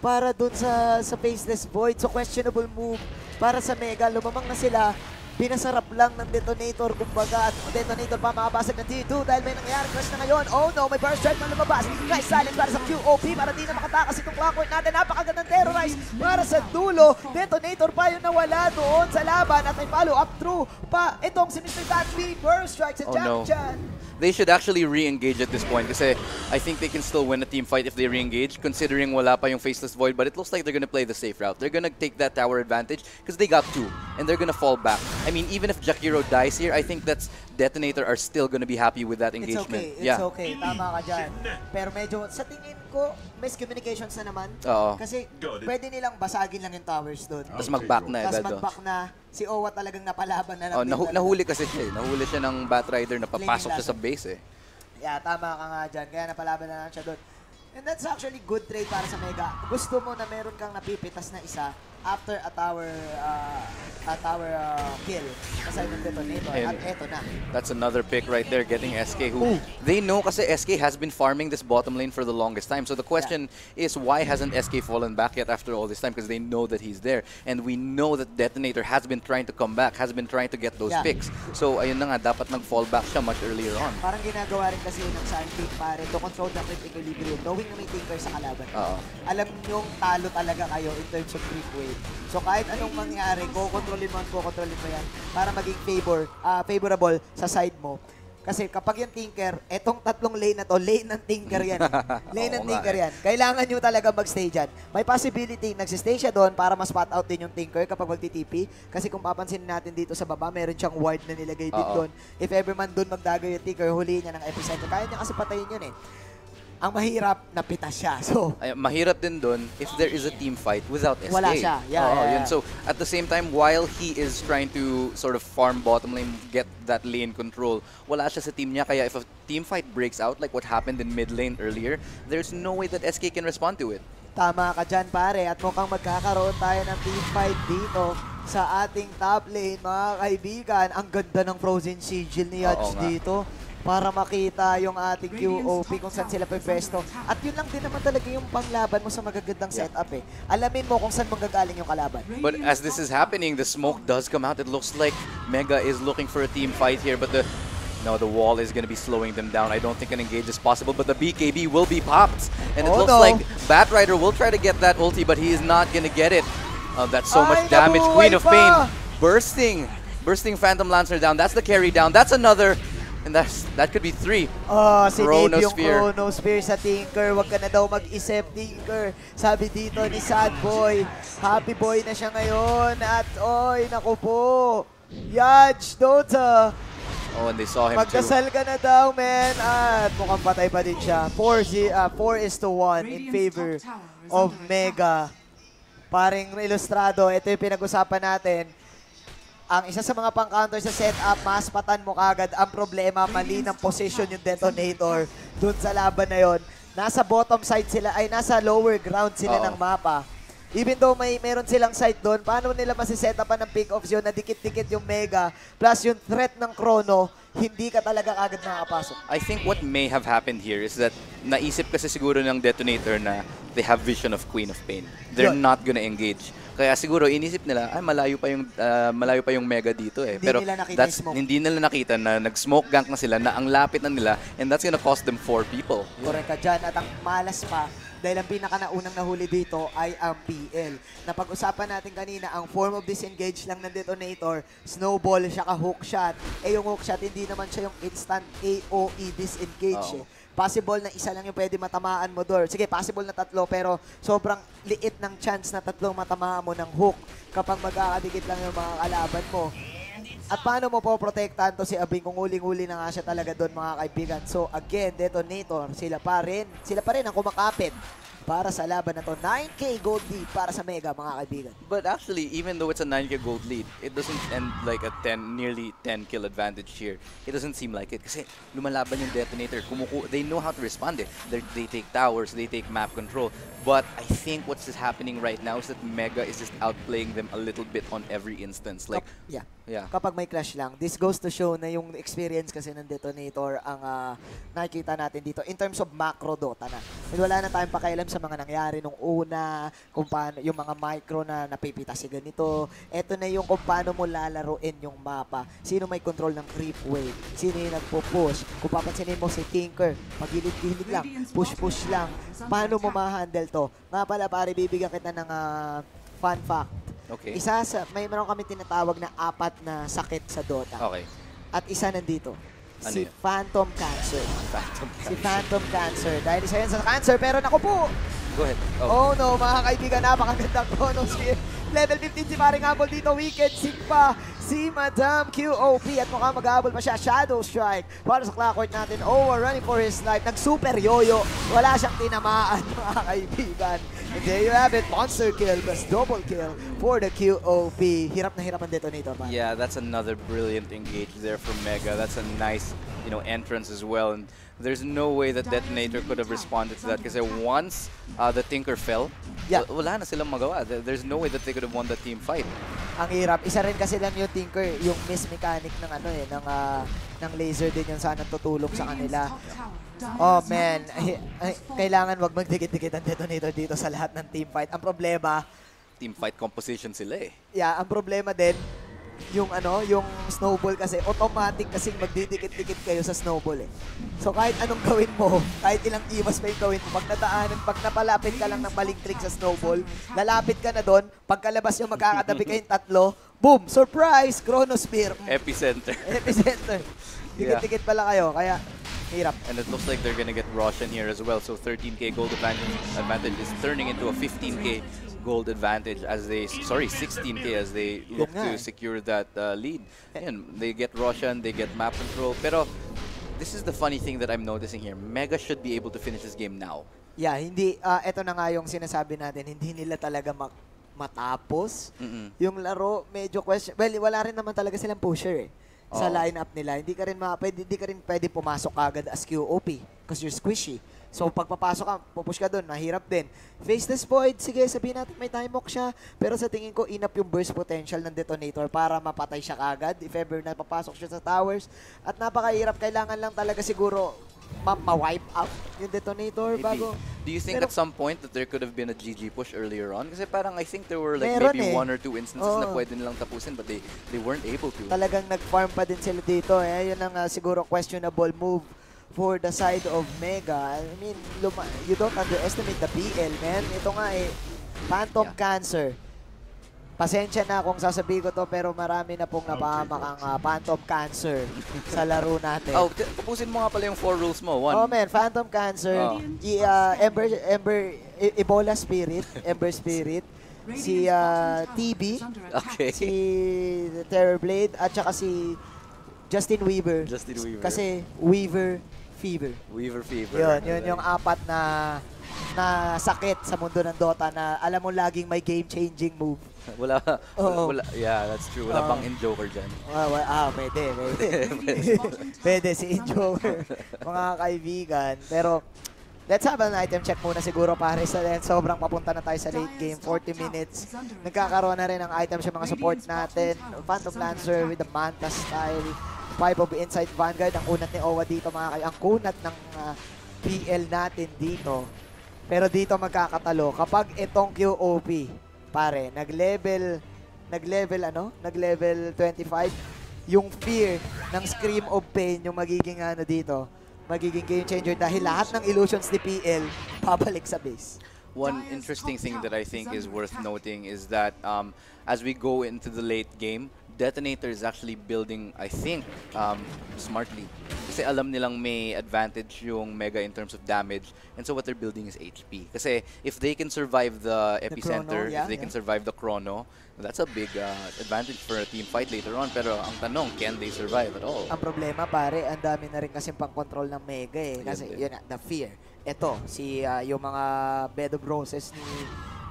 Para dun sa Faceless Void. So, questionable move para sa Mega. Lumamang na sila. Pinasarap lang ng Detonator, kumbaga, at Detonator pa makabasag ng T2 dahil may nangyayari crush na ngayon. Oh no, may burst strike na lumabas. Nice silent para sa QOP para di na makatakas itong clockwork natin. Napakagandang terrorize para sa dulo. Detonator pa yung nawala doon sa laban at may follow up through pa itong si Mr. Tatby. Burst strike sa Jack-Chan. They should actually re-engage at this point kasi I think they can still win a team fight if they re-engage considering wala pa yung Faceless Void, but it looks like they're gonna play the safe route. They're gonna take that tower advantage because they got two and they're gonna fall back. I mean, even if Jakiro dies here, I think that's Detonator are still gonna be happy with that engagement. It's okay. Tama ka dyan. Pero medyo, sa tingin ko, miscommunications na naman. Kasi pwede nilang basagin lang yung towers doon. Tapos mag-back na agad. Tapos mag-back na. Si Owa talagang napalaban na lang. Nahuli kasi siya eh. Nahuli siya ng Batrider na papasok siya sa base eh. Yeah, tama ka nga dyan. Kaya napalaban na lang siya doon. And that's actually good trade para sa Mega. Gusto mo na meron kang napipitas na isa after a tower kill kasay ng Detonator. At eto na. That's another pick right there, getting SK who they know kasi SK has been farming this bottom lane for the longest time. So the question is, why hasn't SK fallen back yet after all this time? Because they know that he's there. And we know that Detonator has been trying to come back, has been trying to get those picks. So ayun na nga, dapat nag-fall back siya much earlier on. Parang ginagawa rin kasi ng Sandpick pare to control the creep equilibrium, knowing na may Tinker sa kalaban. Alam nyo, talo talaga kayo in terms of creep wave. So kahit anong mangyari, kukontrolin mo yan para maging favorable sa side mo. Kasi kapag yung Tinker, etong tatlong lane na to, lane ng Tinker yan. Lane ng Tinker yan. Kailangan nyo talaga mag-stay dyan. May possibility, nagsistay siya doon para ma-spot out din yung Tinker kapag mag-TTP. Kasi kung papansin natin dito sa baba, meron siyang ward na nilagay din doon. If ever man doon magdagay yung Tinker, huliin niya ng epicenter. Kaya niya kasi patayin yun eh. Ang mahirap, napitas siya. So, mahirap din dun if there is a team fight without SK. Wala siya. Yeah. So, at the same time, while he is trying to sort of farm bottom lane, get that lane control, wala siya sa team niya. Kaya if a team fight breaks out, like what happened in mid lane earlier, there's no way that SK can respond to it. Tama ka dyan, pare. At mukhang magkakaroon tayo ng team fight dito sa ating top lane, mga kaibigan. Ang ganda ng Frozen Sigil ni Yudge dito para makita yung ating QOP kung saan sila pwesto. At yun lang din naman talaga yung panglaban mo sa magagandang setup eh. Alamin mo kung saan manggagaling yung kalaban. But as this is happening, the smoke does come out. It looks like Mega is looking for a team fight here, but the wall is going to be slowing them down. I don't think an engage is possible, but the BKB will be popped. And it looks like Batrider will try to get that ulti, but he is not going to get it. That's so much damage. Queen of Pain bursting Phantom Lancer down. That's the carry down. That's another. And that could be 3. Si Dave yung Chronosphere sa Tinker. Huwag ka na daw mag-isip, Tinker. Sabi dito ni Sadboy. Happy boy na siya ngayon. At naku po. Yudge, Dota. And they saw him Magdasal ka na daw, man. At mukhang patay pa din siya. 4-1 in favor of Mega. Paring ilustrado. Ito yung pinag-usapan natin. Ang isa sa mga pang-counter sa setup, maspatan mo kagad. Ang problema, mali ng position yung Detonator dun sa laban na yon. Nasa bottom side sila, ay nasa lower ground sila ng mapa. Even though meron silang site doon, paano nila masisetapan ng pick-offs yun na dikit-dikit yung Mega plus yung threat ng Chrono, hindi ka talaga agad makakapasok. I think what may have happened here is that naisip kasi siguro ng Detonator na they have vision of Queen of Pain. They're not gonna engage. Kaya siguro inisip nila, ay malayo pa yung Mega dito eh. Pero hindi nila nakita na nag-smoke gank na sila, na ang lapit na nila, and that's gonna cost them 4 people. Correct ka dyan. At ang malas pa, dahil ang pinaka-naunang nahuli dito ay ang PL. Napag-usapan natin kanina, ang form of disengage lang ng Detonator, snowball, siya ka-hook shot. Yung hook shot, hindi naman siya yung instant AOE disengage. Possible na isa lang yung pwede matamaan mo doon. Sige, possible na 3, pero sobrang liit ng chance na 3 matamaan mo ng hook kapag mag-aadikit lang yung mga kalaban mo. At paano mo po protektahan to si Abing kung huling-huli na nga siya talaga doon, mga kaibigan. So again, Detonator, sila pa rin ang kumakapit para sa laban na to. 9K gold lead para sa Mega, mga kaibigan. But actually, even though it's a 9K gold lead, it doesn't end like a nearly 10 kill advantage here. It doesn't seem like it kasi lumalaban yung Detonator. They know how to respond eh. They take towers, they take map control. But I think what's just happening right now is that Mega is just outplaying them a little bit on every instance. Like, yeah. Kapag may clash lang, this goes to show na yung experience kasi ng Detonator ang nakikita natin dito in terms of macro Dota na. And wala na tayong pakialam sa mga nangyari nung una, kung paano yung mga micro na napipita si ganito. Ito na yung kung paano mo lalaruin yung mapa. Sino may control ng creep wave? Sino yung nagpo-push? Kung papansinin mo si Tinker, pagilid-gilid lang, push-push lang. Paano mo ma-handle to? Nga pala pare, bibigyan kita ng fun fact. okay. Mayroon kami tinatawag na 4 na sakit sa Dota. Okay. At isa nandito. Ano Si yun? Phantom Cancer. Phantom Si Phantom Cancer. Dahil isa yan sa cancer, pero naku po! Go ahead. Oh no, mga kaibigan, napakagandang bonus here. Level 15 si Maring Habol dito. Wicked Sig pa si Madam QOP. At mukhang mag-habol pa siya. Shadow Strike para sa clockwork natin. Oh, running for his life. Nag-super yoyo. Wala siyang tinamaan, mga kaibigan. And there you have it. Monster kill plus double kill for the QOP. Hirap na hirap ang Detonator. Man. Yeah, that's another brilliant engage there from Mega. That's a nice, entrance as well. And there's no way that Detonator could have responded to that kasi once the Tinker fell, wala na silang magawa. There's no way that they could have won the team fight. Ang hirap. Isa rin kasi lang yung Tinker, yung miss mechanic ng ng laser din yung sana tutulong sa kanila. Oh man, kailangan wag magdikit-dikit ang Detonator dito sa lahat ng team fight. Ang problema, Team fight composition sila eh. yeah, ang problema din yung yung snowball kasi automatic kasing magdidikit-dikit kayo sa snowball eh. So kahit anong gawin mo, kahit ilang iwas pa yung gawin mo, pag napalapit ka lang ng maling trick sa snowball, lalapit ka na doon, pagkalabas yung magkakatabi kayong tatlo, boom, surprise, Chronosphere. Epicenter. Epicenter. Dikit-dikit pala kayo, kaya hirap. And it looks like they're gonna get Roshan here as well. So 13K gold advantage is turning into a 15K gold advantage as 16K as they look to secure that lead. And they get Roshan, they get map control. Pero this is the funny thing that I'm noticing here. Mega should be able to finish this game now. Yeah, hindi, ito na nga yung sinasabi natin, hindi nila talaga matapos. Yung laro, medyo question. Well, wala rin naman talaga silang pusher eh. Sa lineup nila, hindi ka rin pwede pumasok agad as QOP because you're squishy. So pag papasok ka, pupush ka doon, mahirap din. Faceless Void, sige, sabihin natin may time walk siya, pero sa tingin ko enough yung burst potential ng Detonator para mapatay siya kagad if ever na papasok siya sa towers. At napakahirap, kailangan lang talaga siguro ma-wipe out yung Detonator bago. Do you think at some point that there could have been a GG push earlier on? Kasi parang I think there were like maybe 1 or 2 instances na pwede nilang tapusin but they weren't able to. Talagang nag-farm pa din sila dito. Yun ang siguro questionable move for the side of Mega. I mean, you don't underestimate the PL, man. Ito nga Phantom Cancer. Pasensya na kung sasabihin ko to pero marami na pong napahamak ang Phantom Cancer sa laro natin. Oh, tapusin mo nga pala yung 4 rules mo. 1. Oh man, Phantom Cancer, Ebola Spirit, Ember Spirit, si TB, si Terrorblade, at saka si Justin Weaver. Kasi Weaver Fever. Yun yung 4 na sakit sa mundo ng Dota na alam mo laging may game-changing move. wala. Yeah, that's true. Wala pang in-joker dyan. Pwede. Pwede si in-joker, mga kaibigan. Pero let's have an item check muna siguro pare. Sobrang papunta na tayo sa late game. 40 minutes. Nagkakaroon na rin ng item sa mga support natin. Phantom Lancer with the Manta style. 5 of Inside Vanguard. Ang kunat ni Owa dito mga kaibigan. Ang kunat ng PL natin dito. Pero dito magkakatalo. Kapag itong QOP, pare, nag-level 25, yung fear ng Scream of Pain, yung magiging dito, magiging game changer dahil lahat ng illusions ni PL, babalik sa base. One interesting thing that I think is worth noting is that as we go into the late game, Detonator is actually building, I think, smartly. kasi alam nilang may advantage yung Mega in terms of damage. And so what they're building is HP. Kasi if they can survive the epicenter, if they can survive the chrono, that's a big advantage for a team fight later on. Pero ang tanong, can they survive at all? Ang problema pare, ang dami na rin kasi pang-control ng Mega eh. Kasi yun, the fear. Ito, yung mga Bed of Roses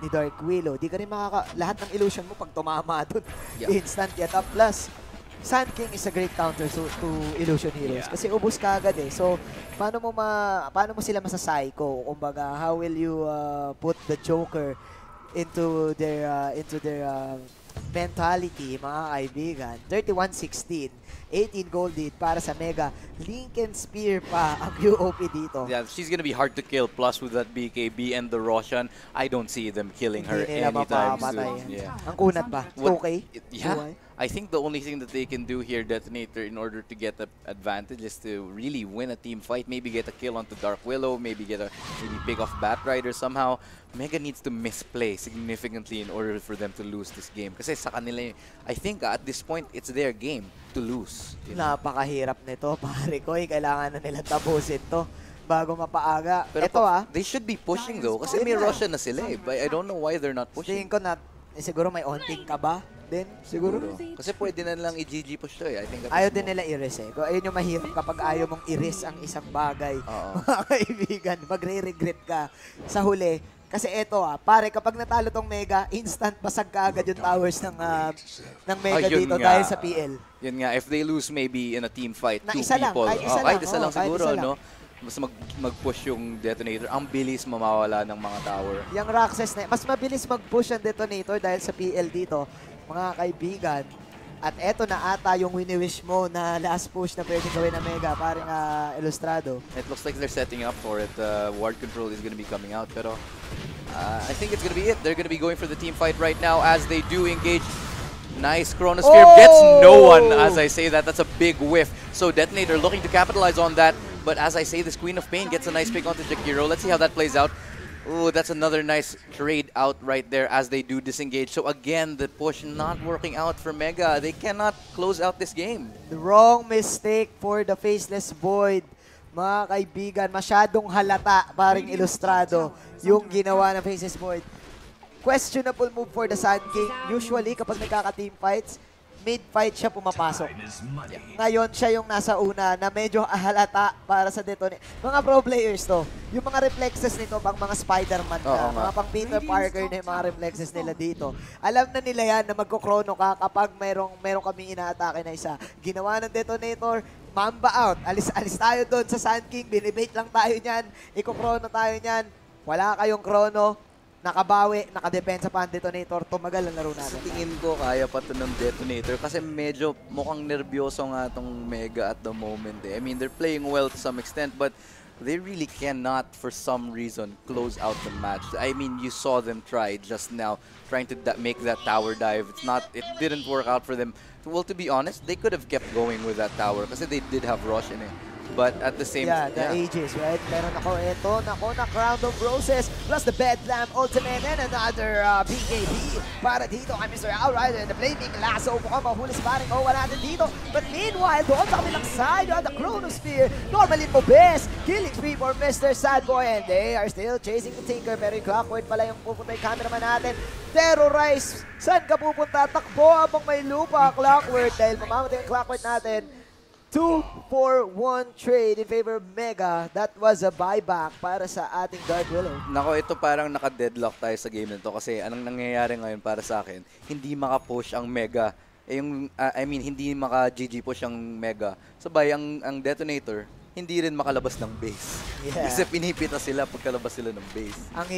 ni Dark Willow, di ka rin lahat ng illusion mo pag tumama dun, instant get up. Plus, Sand King is a great counter to Illusion Heroes kasi ubos ka agad eh. So, paano mo sila masa-psycho? Kumbaga, how will you put the Joker into their mentality, mga kaibigan? 31-16. 18 gold lead para sa Mega. Lincoln Spear pa ang UOP dito. Yeah, she's gonna be hard to kill. Plus with that BKB and the Roshan, I don't see them killing her anytime soon. Yeah. Ang kunat ba? 2K? Yeah. I think the only thing that they can do here, Detonator, in order to get the advantage is to really win a team fight. Maybe get a kill onto Dark Willow, maybe pick off Batrider somehow. Mega needs to misplay significantly in order for them to lose this game. Kasi sa kanila, I think at this point, it's their game to lose. Napakahirap nito, pare ko. Kailangan na nila tapusin to bago mapaaga. Pero ito they should be pushing though. Kasi may Roshan na sila eh. I don't know why they're not pushing. Tingin ko na, siguro may onting ka ba? Din, siguro. Kasi pwede na lang i-GG push to eh. I think ayaw din nila i-risk eh. Ayun yung mahirap kapag ayaw mong i-risk ang isang bagay. Mga kaibigan, magre-regret ka sa huli. Kasi eto pare, kapag natalo tong Mega, instant basag ka agad yung towers ng Mega dito dahil sa PL. Yun nga, if they lose maybe in a team fight, na two isa people. Kahit isa lang siguro, no? Mas mag-push yung Detonator. Ang bilis mamawala ng mga tower. Yung Roxas na, mas mabilis mag-push ang Detonator dahil sa PL dito, mga kaibigan. At eto na ata yung wini-wish mo na last push na pwedeng gawin na Mega, parang Ilustrado. It looks like they're setting up for it. Ward control is going to be coming out, pero I think it's going to be it. They're going to be going for the team fight right now as they do engage. Nice Chronosphere gets no one as I say that. That's a big whiff. So Detonator looking to capitalize on that. But as I say, this Queen of Pain gets a nice pick onto Jakiro. Let's see how that plays out. Ooh, that's another nice trade out right there as they do disengage. So again, the push not working out for Mega. They cannot close out this game. The wrong mistake for the Faceless Void. Mga kaibigan, masyadong halata, paring Ilustrado, yung ginawa ng Faceless Void. Questionable move for the Sand King. Usually, kapag nagkaka-team fights, mid-fight siya pumapasok. Ngayon, siya yung nasa una na medyo halata para sa Detonator. Mga pro players to. Yung mga reflexes nito, pang mga Spider-Man na, mga pang Peter Parker na yung mga reflexes nila dito. Alam na nila yan na magkokrono ka kapag merong kami inaatake na isa. Ginawa ng Detonator, Mamba out. Alis tayo doon sa Sand King. Binibait lang tayo niyan. Ikokrono tayo niyan. Wala kayong krono. Nakabawi, nakadepensa pa ang Detonator, tumagal ang laro natin. Sa tingin ko, kaya pa ito ng Detonator kasi medyo mukhang nervyoso nga itong Mega at the moment. I mean, they're playing well to some extent, but they really cannot, for some reason, close out the match. I mean, you saw them try just now, trying to make that tower dive. It didn't work out for them. Well, to be honest, they could have kept going with that tower kasi they did have Rush in it. But at the same time, the ages, right? Pero na Crown of Roses, plus the Bedlam Ultimate and another BKB para dito kay Mr. Outrider and the Flaming Lasso. Mukhang mahuli si paring Owa natin dito. But meanwhile, doon sa kabilang side, on the Chronosphere, Normalin mo best, killing spree for Mr. Sadboy, and they are still chasing the Tinker. Pero yung Clockwork pala yung pupunta yung cameraman natin. Terrorize! Saan ka pupunta? Takbo habang may lupa, Clockwork, dahil mamamatay ang Clockwork natin. 2-4-1 trade in favor of Mega. That was a buyback para sa ating Dark Willow. Nako, ito parang naka-deadlock tayo sa game nito kasi anong nangyayari ngayon para sa akin, hindi maka-push ang Mega. I mean, hindi maka-GG push ang Mega. Sabay, ang Detonator, hindi rin makalabas ng base. Kasi pinipita sila pagkalabas sila ng base. Ang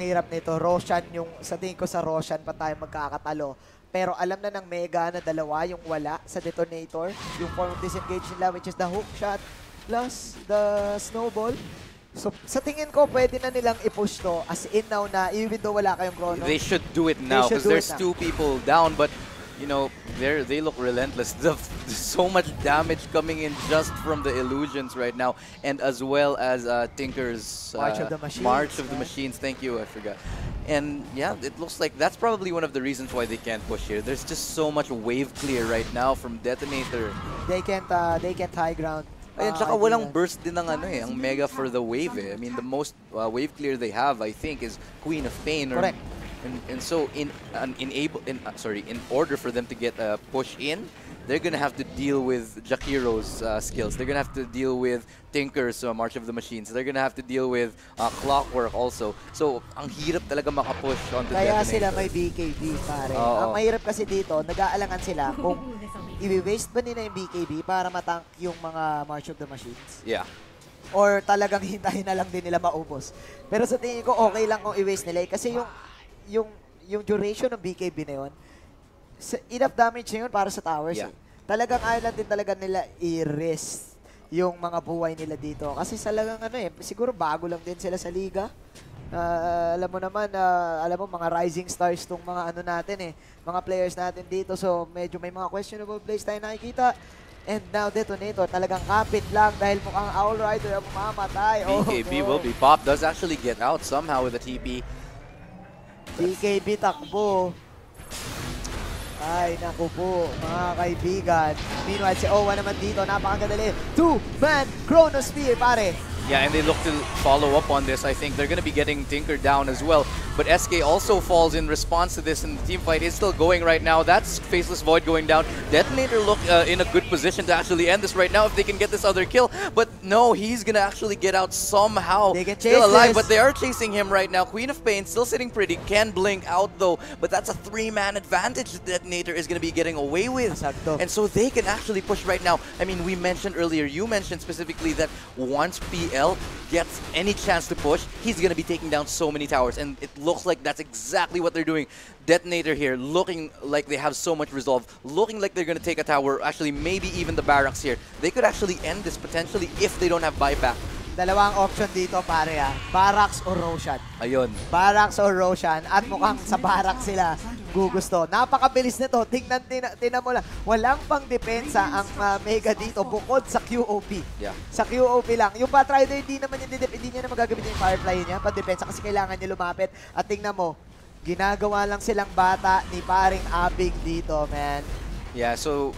hirap nito. Roshan, sa tingin ko sa Roshan pa tayo magkakatalo. Pero alam na ng Mega na dalawa yung wala sa Detonator. Yung form of disengage nila, which is the hook shot plus the snowball. So, sa tingin ko, pwede na nilang i-push to as in now na even though wala kayong chrono. They should do it now because there's two people down. But, you know, they look relentless. There's so much damage coming in just from the illusions right now. And as well as Tinker's March of the Machines. March of the Machines. Thank you, I forgot. And yeah, it looks like that's probably one of the reasons why they can't push here. There's just so much wave clear right now from Detonator. They can't high ground Ayun, tsaka walang burst din ng ang Mega for the wave I mean, the most wave clear they have, I think, is Queen of Pain. Correct. And so in order for them to get a push in, they're gonna have to deal with Jakiro's skills. They're gonna have to deal with Tinker's March of the Machines. They're gonna have to deal with Clockwork also. So ang hirap talaga makapush onto Kaya Detonator. sila may BKB, pare. Ang mahirap kasi dito, nag-aalangan sila kung i-waste ba nila yung BKB para matank yung mga March of the Machines. Yeah. Or talagang hintayin na lang din nila maubos. Pero sa tingin ko, okay lang kung i-waste nila. Kasi yung duration ng BKB na yun, enough damage na yun para sa towers. Yeah. Talagang ayaw lang din talaga nila i-risk yung mga buhay nila dito. Kasi talagang siguro bago lang din sila sa liga. Alam mo naman, mga rising stars tong mga natin mga players natin dito. So medyo may mga questionable plays tayo nakikita. And now Detonator talagang kapit lang dahil mukhang Owl Rider ang mamamatay. BKB will be popped. Does actually get out somehow with a TP. BKB takbo. Ay, naku po, mga kaibigan. Meanwhile, si Owa naman dito, napakagandali. Two-man Chronosphere, pare. Yeah, and they look to follow up on this. I think they're going to be getting Tinker down as well. But SK also falls in response to this, and the team fight is still going right now. That's Faceless Void going down. Detonator look in a good position to actually end this right now if they can get this other kill. But no, he's going to actually get out somehow. They can chase still alive, this. but they are chasing him right now. Queen of Pain still sitting pretty. Can blink out though, but that's a 3-man advantage that Detonator is going to be getting away with. Sakto. And so they can actually push right now. I mean, we mentioned earlier, you mentioned specifically that once PL gets any chance to push, he's going to be taking down so many towers. And it looks like that's exactly what they're doing. Detonator here, looking like they have so much resolve, looking like they're going to take a tower, actually maybe even the barracks here. They could actually end this potentially if they don't have buyback. Dalawang option dito, pare Barracks or Roshan. Ayun. Barracks or Roshan. At mukhang sa Barracks sila gugusto. Napakabilis nito. Tingnan mo lang. Walang pang depensa ang Mega dito bukod sa QOP. Yeah. Sa QOP lang. Yung Patrider, hindi niya na magagamit yung Firefly niya pang depensa kasi kailangan niya lumapit. At tingnan mo, ginagawa lang silang bata ni paring Abig dito, man. Yeah, so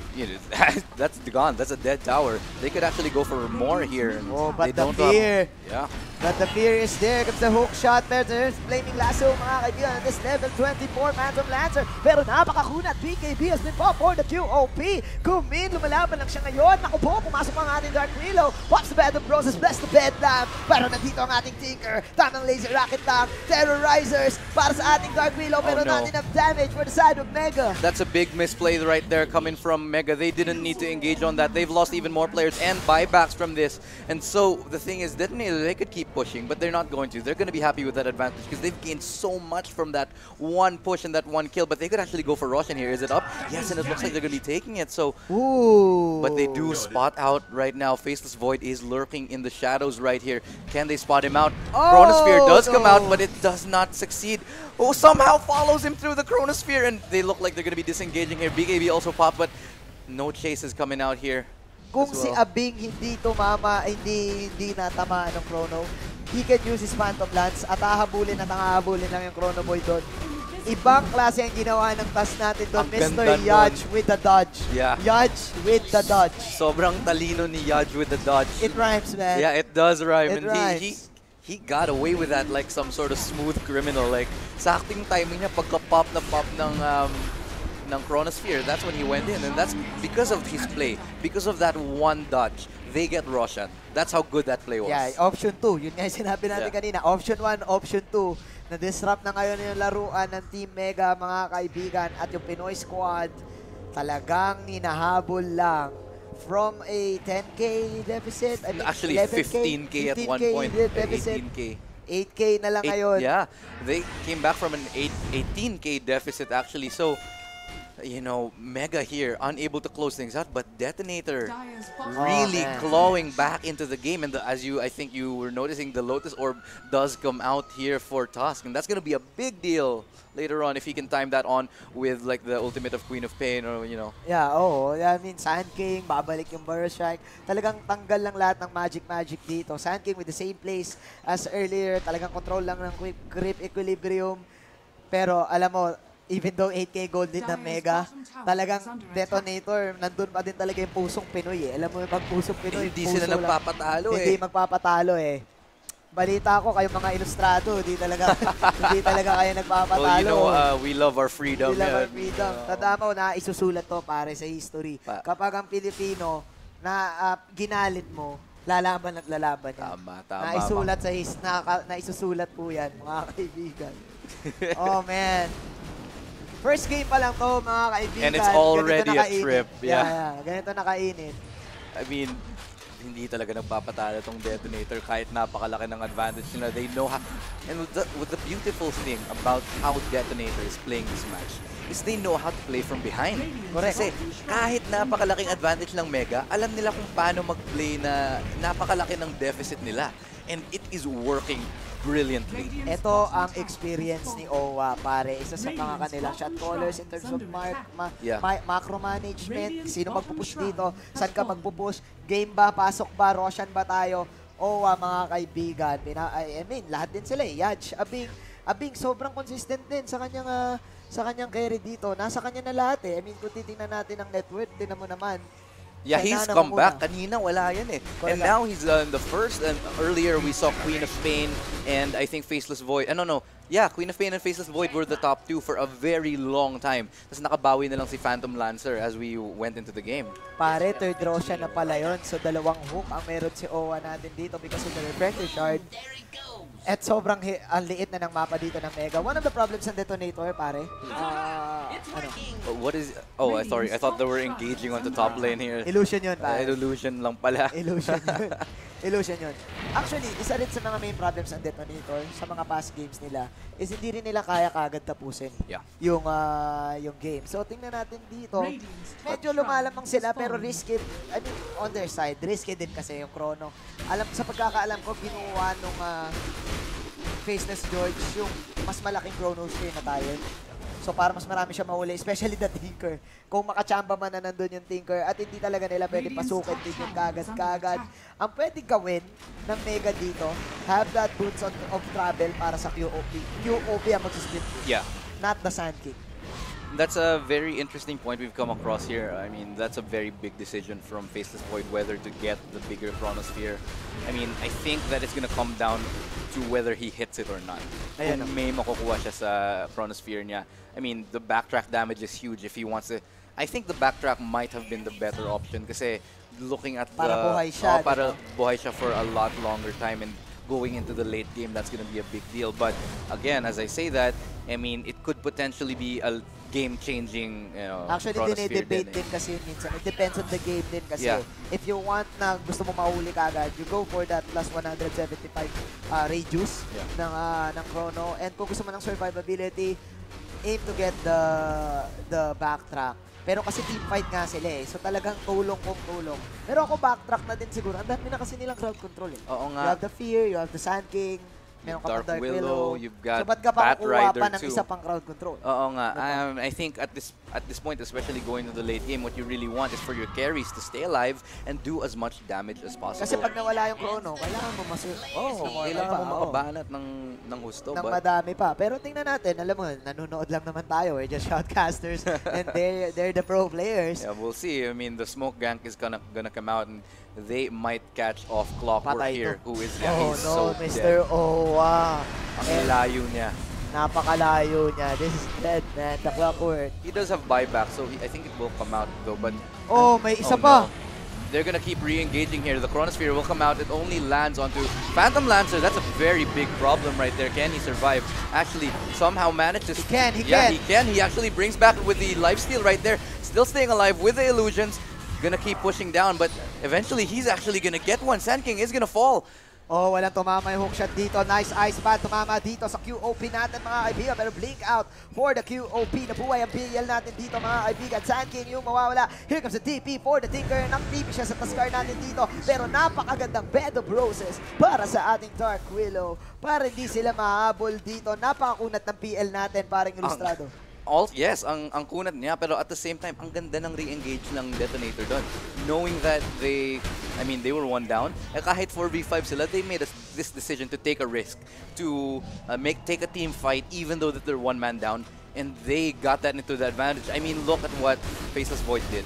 that's gone. That's a dead tower. They could actually go for more here. Oh, but they the don't fear. Yeah. But the fear is there. Comes the hook shot. There's Flaming Lasso, mga kaibigan, at this level 24 Phantom Lancer. Pero napakakunat. BKB has been popped for the QOP. Kumin, lumalaban lang siya ngayon. Naku po, pumasok ang ating Dark Willow. Pops the bed of Roses, bless the bed lamp. Pero nandito ang ating Tinker. Tamang laser rocket tank. Terrorizers para sa ating Dark Willow. Pero not enough damage for the side of Mega. That's a big misplay right there coming from Mega. They didn't need to engage on that. They've lost even more players and buybacks from this. And so the thing is, Detonator, they could keep pushing, but they're not going to. They're going to be happy with that advantage because they've gained so much from that one push and that one kill. But they could actually go for Roshan here. Is it up? Yes, and it looks like they're going to be taking it. So, ooh. But they do spot out right now. Faceless Void is lurking in the shadows right here. Can they spot him out? Chronosphere does come out, but it does not succeed. Oh, somehow follows him through the Chronosphere, and they look like they're going to be disengaging here. BKB also popped, but no chase is coming out here. Kung si Abing hindi tumama, hindi natamaan ng Chrono, he can use his Phantom Lance at hahabulin lang yung Chrono Boy doon. Ibang klase ang ginawa ng task natin doon, Mr. Yaj with the dodge. Yeah. Yaj with the dodge. Sobrang talino ni Yaj with the dodge. It rhymes, man. Yeah, it does rhyme. It and rhymes. He got away with that like some sort of smooth criminal. Like, sakting timing niya pagka-pop ng Chronosphere, that's when he went in, and that's because of his play, because of that one dodge. They get Roshan. That's how good that play was. Yeah, option 2. Yun nga yung sinabi natin kanina. Option 1, option 2. Na-disrupt na ngayon yung laruan ng Team Mega, mga kaibigan. At yung Pinoy squad, talagang hinahabol lang from a 10K deficit. I mean, actually, 15K at one point. Deficit. 18K. 8K na lang ngayon. Yeah, they came back from an 18K deficit actually. So, you know, Mega here, unable to close things out, but Detonator really clawing back into the game. And I think you were noticing, the Lotus Orb does come out here for Tusk, and that's going to be a big deal later on if he can time that on with like the ultimate of Queen of Pain, or you know. Yeah, I mean, Sand King, babalik yung Burst Strike. Talagang tanggal lang lahat ng magic dito. Sand King with the same place as earlier. Talagang control lang ng grip equilibrium. Pero alam mo, even though 8K gold din ng Mega, talagang Detonator, nandun pa din talaga yung pusong Pinoy eh. Alam mo yung pag pusong Pinoy, Hindi sila nagpapatalo Hindi magpapatalo eh. Balita ko, kayong mga ilustrado, hindi talaga kayo nagpapatalo. Well, you know, we love our freedom. We love our freedom. Tandaan mo na isusulat to pare sa history. Kapag ang Pilipino na ginalit mo, lalaban at lalaban yan. Tama. Naisusulat po yan, mga kaibigan. Oh, man. First game pa lang to, mga kaibigan. And it's already a trip. Yeah, ganito nakainit. I mean, hindi talaga nagpapatalo tong Detonator kahit napakalaki ng advantage nila. They know how, and with the beautiful thing about how Detonator is playing this match is they know how to play from behind. Kasi kahit napakalaking advantage ng Mega, alam nila kung paano mag-play na napakalaki ng deficit nila. And it is working brilliantly. Ito ang experience ni Owa, pare. Isa sa mga kanilang shot callers in terms of macro management. Sino magpupush dito? Saan ka magpupush? Game ba? Pasok ba? Roshan ba tayo? Owa, mga kaibigan. I mean, lahat din sila eh. Yaj, Abing sobrang consistent din sa kanyang carry dito. Nasa kanya na lahat eh. I mean, kung titingnan natin ang net worth, tingnan mo naman. Yeah, he's come back. Kanina wala yan eh. And now he's in the first, and earlier we saw Queen of Pain and I think Faceless Void. No. Yeah, Queen of Pain and Faceless Void were the top two for a very long time. Tapos nakabawi na lang si Phantom Lancer as we went into the game. Pare, third Roshan na pala yun. So dalawang hook ang meron si Owa natin dito because of the Refractor Shard. At sobrang ang liit na ng mapa dito ng Mega. One of the problems ng Detonator, pare. What is... Oh, sorry. I thought they were engaging on the top lane here. Illusion yun, pare. Illusion lang pala. Illusion yun. Illusion yun. Actually, isa rin sa mga main problems ng Detonator sa mga past games nila is hindi rin nila kaya kagad tapusin yung game. So, tingnan natin dito. Medyo lumalamang sila pero risky. I mean, on their side, risky din kasi yung Chrono. Sa pagkakaalam ko, ginuwa nung Faceless George yung mas malaking Chrono Sphere na tayo. So para mas marami siya mahuli, especially the Tinker. Kung makachamba man na nandun yung Tinker at hindi talaga nila pwede pasukin din yung kagad-kagad. Ang pwedeng gawin ng Mega dito, have that boots of travel para sa QOP. QOP ang mag-split. Yeah. Not the Sand King. That's a very interesting point we've come across here. I mean, that's a very big decision from Faceless Void whether to get the bigger Chronosphere. I mean, I think that it's gonna come down to whether he hits it or not. Kung may makukuha siya sa Chronosphere niya. I mean, the backtrack damage is huge if he wants to. I think the backtrack might have been the better option kasi looking at para buhay siya. Para buhay siya for a lot longer time and going into the late game, that's gonna be a big deal. But again, as I say that, I mean, it could potentially be a game-changing, actually, dinidebate din kasi minsan. It depends on the game din kasi. If you want na gusto mo mahuli kagad, you go for that plus 175 radius ng Chrono. And kung gusto mo ng survivability, aim to get the backtrack. Pero kasi team fight nga sila eh. So talagang tulong kung tulong. Pero ako backtrack na din siguro. Ang dami na kasi nilang crowd control eh. Oo nga. You have the Fear, you have the Sand King, meron ka Dark Willow, you've got so ba't ka pa kukuha pa ng isa pang crowd control? Oo nga. I think at this point, especially going to the late game, what you really want is for your carries to stay alive and do as much damage as possible. Kasi pag nawala yung Chrono, kailangan mo kailangan mo makabanat ng husto. Ng madami pa. Pero tingnan natin, alam mo, nanonood lang naman tayo. We're just shoutcasters and they're the pro players. Yeah, we'll see. I mean, the smoke gank is gonna come out and they might catch off Clockwork here, who is he's so Mr. dead. Owa. Ang layo niya. Napakalayo niya. This is dead, man. The Clockwork. He does have buyback, so I think it will come out though. But may isa pa. No. They're gonna keep re-engaging here. The Chronosphere will come out. It only lands onto Phantom Lancer. That's a very big problem right there. Can he survive? Actually, somehow manages. He can. He can. He actually brings back with the lifesteal right there. Still staying alive with the illusions. Gonna keep pushing down, but eventually he's actually gonna get one. Sand King is gonna fall. Walang tumama yung hookshot dito. Nice ice pad. Tumama dito sa QOP natin, mga kaibigan. Pero blink out for the QOP. Nabuhay ang PL natin dito, mga kaibigan. Sand King yung mawawala. Here comes the TP for the Tinker. Nang-TP siya sa Taskar natin dito. Pero napakagandang Bed of Roses para sa ating Dark Willow. Para hindi sila mahabol dito. Napakakunat ng PL natin, paring ilustrado. Yes, ang kunat niya, pero at the same time, ang ganda ng re-engage ng Detonator doon. Knowing that they were one down, kahit 4v5 sila, they made this decision to take a risk, to take a team fight, even though that they're one man down. and they got that into the advantage. I mean, look at what Faceless Void did.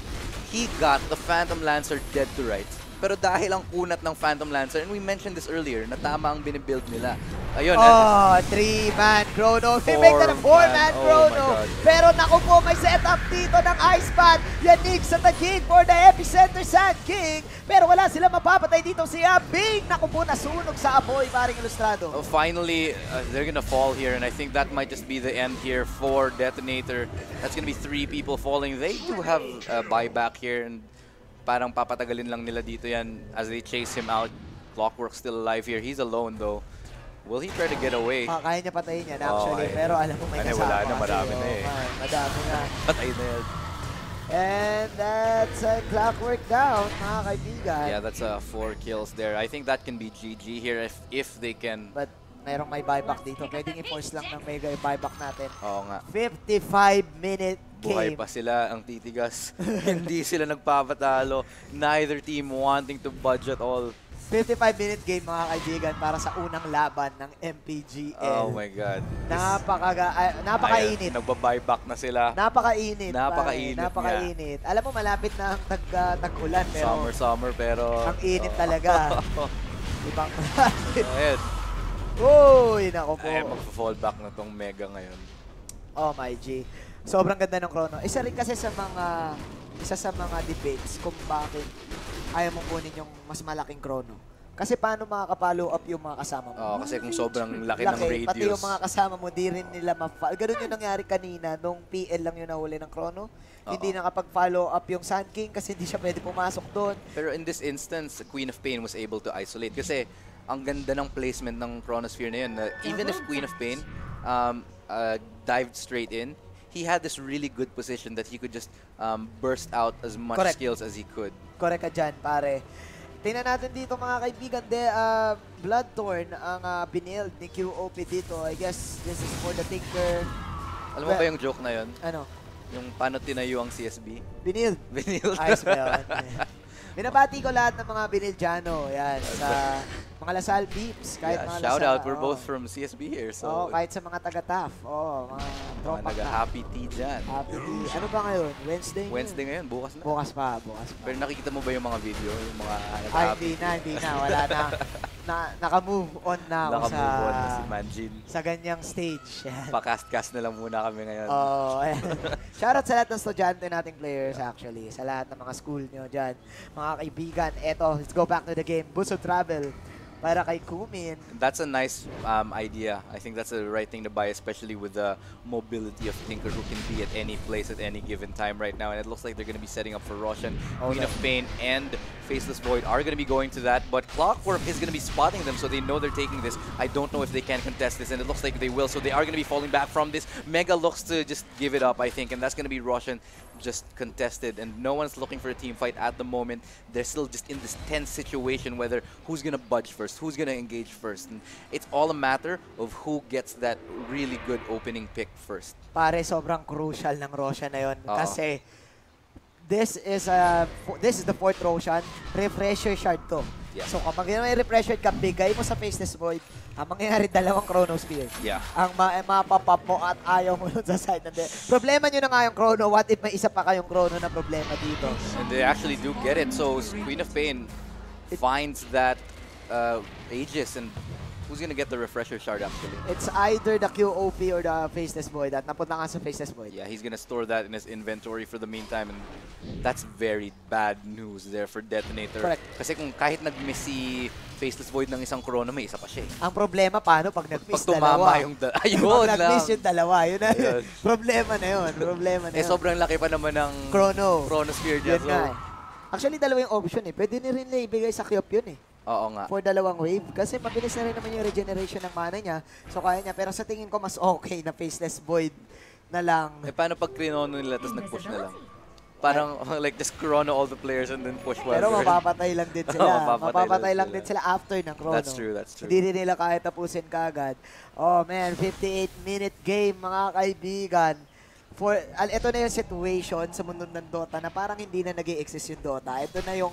He got the Phantom Lancer dead to rights. Pero dahil ang kunat ng Phantom Lancer, and we mentioned this earlier, na tama ang binibuild nila. Ayun. Oh, 3-man chrono. They make that a 4-man chrono. Pero naku po, may setup dito ng Ice Path. Yanig sa Tajin for the epicenter Sand King. Pero wala sila mapapatay dito si Abing. Naku po, nasunog sa apoy, paring Ilustrado. Oh, finally, they're gonna fall here, and I think that might just be the end here for Detonator. That's gonna be 3 people falling. They do have a buyback here, and parang papatagalin lang nila dito yan as they chase him out. Clockwork's still alive here. He's alone though. Will he try to get away? Kaya niya patayin yan actually, pero alam mo may kasama. Wala na, marami na eh. Madami na. Patay na yan. And that's a Clockwork down, mga kaibigan. Yeah, that's 4 kills there. I think that can be GG here if they can. But mayroong may buyback dito. Pwedeng i-force lang ng Mega yung buyback natin. Oo nga. 55-minute game. Buhay pa sila ang titigas. Hindi sila nagpapatalo. Neither team wanting to budge at all. 55-minute game, mga kaibigan, para sa unang laban ng MPGL. Oh my God. Napakainit. Nagba-buyback na sila. Napakainit. Napakainit. Alam mo, malapit na ang tag-ulan. Summer, pero... Ang init talaga. Ibang malapit. Ayan. Uy, naku po. Ay, mag-fallback na tong Mega ngayon. Oh my G. Sobrang ganda ng chrono. Isa rin kasi sa mga debates kung bakit ayaw mong kunin yung mas malaking chrono. Kasi paano makaka-follow up yung mga kasama mo? Oo, kasi kung sobrang laki ng radius. Pati yung mga kasama mo, di rin nila ma-follow. Ganun yung nangyari kanina, nung PL lang yung nahuli ng chrono. Hindi nakapag-follow up yung Sand King kasi hindi siya pwede pumasok doon. Pero in this instance, Queen of Pain was able to isolate. Kasi ang ganda ng placement ng Chronosphere na yun. Even if Queen of Pain dived straight in, he had this really good position that he could just burst out as much skills as he could. Correct ka dyan, pare. Tingnan natin dito, mga kaibigan. Bloodthorn ang binild ni QOP dito. I guess this is for the Tinker. Alam mo ba yung joke na yun? Ano? Yung paano tinayo ang CSB? Binild. Binild. Ayos ba yun? Binabati ko lahat ng mga binildyano. Yan, sa mga Lasal Beeps. Kahit mga shout Lasal, out. We're both from CSB here. So kahit sa mga taga-TAF. Mga tropa ka. Happy tea dyan. Happy tea. Ano ba ngayon? Wednesday? Wednesday ngayon. Bukas na. Bukas pa. Pero nakikita mo ba yung mga video? Yung mga hindi na. Wala na. Naka-move on na ako Naka-move on na si Manjin. Sa ganyang stage. Pa-cast-cast na lang muna kami ngayon. Shoutout sa lahat ng estudyante nating players actually. Sa lahat ng mga school nyo dyan. Mga kaibigan, eto, let's go back to the game. Buso Travel para kay Kumin. That's a nice idea. I think that's the right thing to buy, especially with the mobility of Tinker, who can be at any place at any given time right now. And it looks like they're going to be setting up for Roshan. Queen of Pain and Faceless Void are going to be going to that, but Clockwork is going to be spotting them, so they know they're taking this. I don't know if they can contest this, and it looks like they will, so they are going to be falling back from this. Mega looks to just give it up, I think, and that's going to be Roshan just contested, and no one's looking for a team fight at the moment. They're still just in this tense situation whether who's going to budge first, who's going to engage first. And it's all a matter of who gets that really good opening pick first. Pare, sobrang crucial ng Roshan na yun. Kasi this is the 4th Roshan. Refresher shard to. Yeah. So kapag may refresher ka, bigay mo sa Faceless Void, ang mangyayari 2 Chronosphere. Yeah. Ang mapapap mo at ayaw mo sa side. Problema nyo na nga yung Chrono. What if may isa pa kayong Chrono na problema dito? And they actually do get it. So Queen of Pain finds that Aegis, and who's gonna get the refresher shard actually? It's either the QOP or the Faceless Void. At napunta nga sa Faceless Void. Yeah, he's gonna store that in his inventory for the meantime, and that's very bad news there for Detonator. Correct. Kasi kung kahit nag-miss si Faceless Void ng isang chrono, may isa pa siya. Ang problema paano pag nag-miss tumama yung ayun pag nag-miss yung dalawa, yun na yun. Problema na yun. Sobrang laki pa naman ng Chronosphere niya. Yun nga. Actually, 2 yung option eh. Pwede na rin ibigay sa Kyop yun eh. Oo nga. For 2 wave. Kasi mabilis na rin naman yung regeneration ng mana niya. So kaya niya. Pero sa tingin ko mas okay na Faceless Void na lang. Paano pag krinono nila tapos nag-push na lang? Parang like just chrono all the players and then push one. Pero mapapatay lang din sila. Mapapatay lang din sila after ng chrono. That's true. Hindi rin nila kahit tapusin kagad. Oh man, 58-minute game mga kaibigan. Ito na yung situation sa mundo ng Dota na parang hindi na nag-i-exist yung Dota. Ito na yung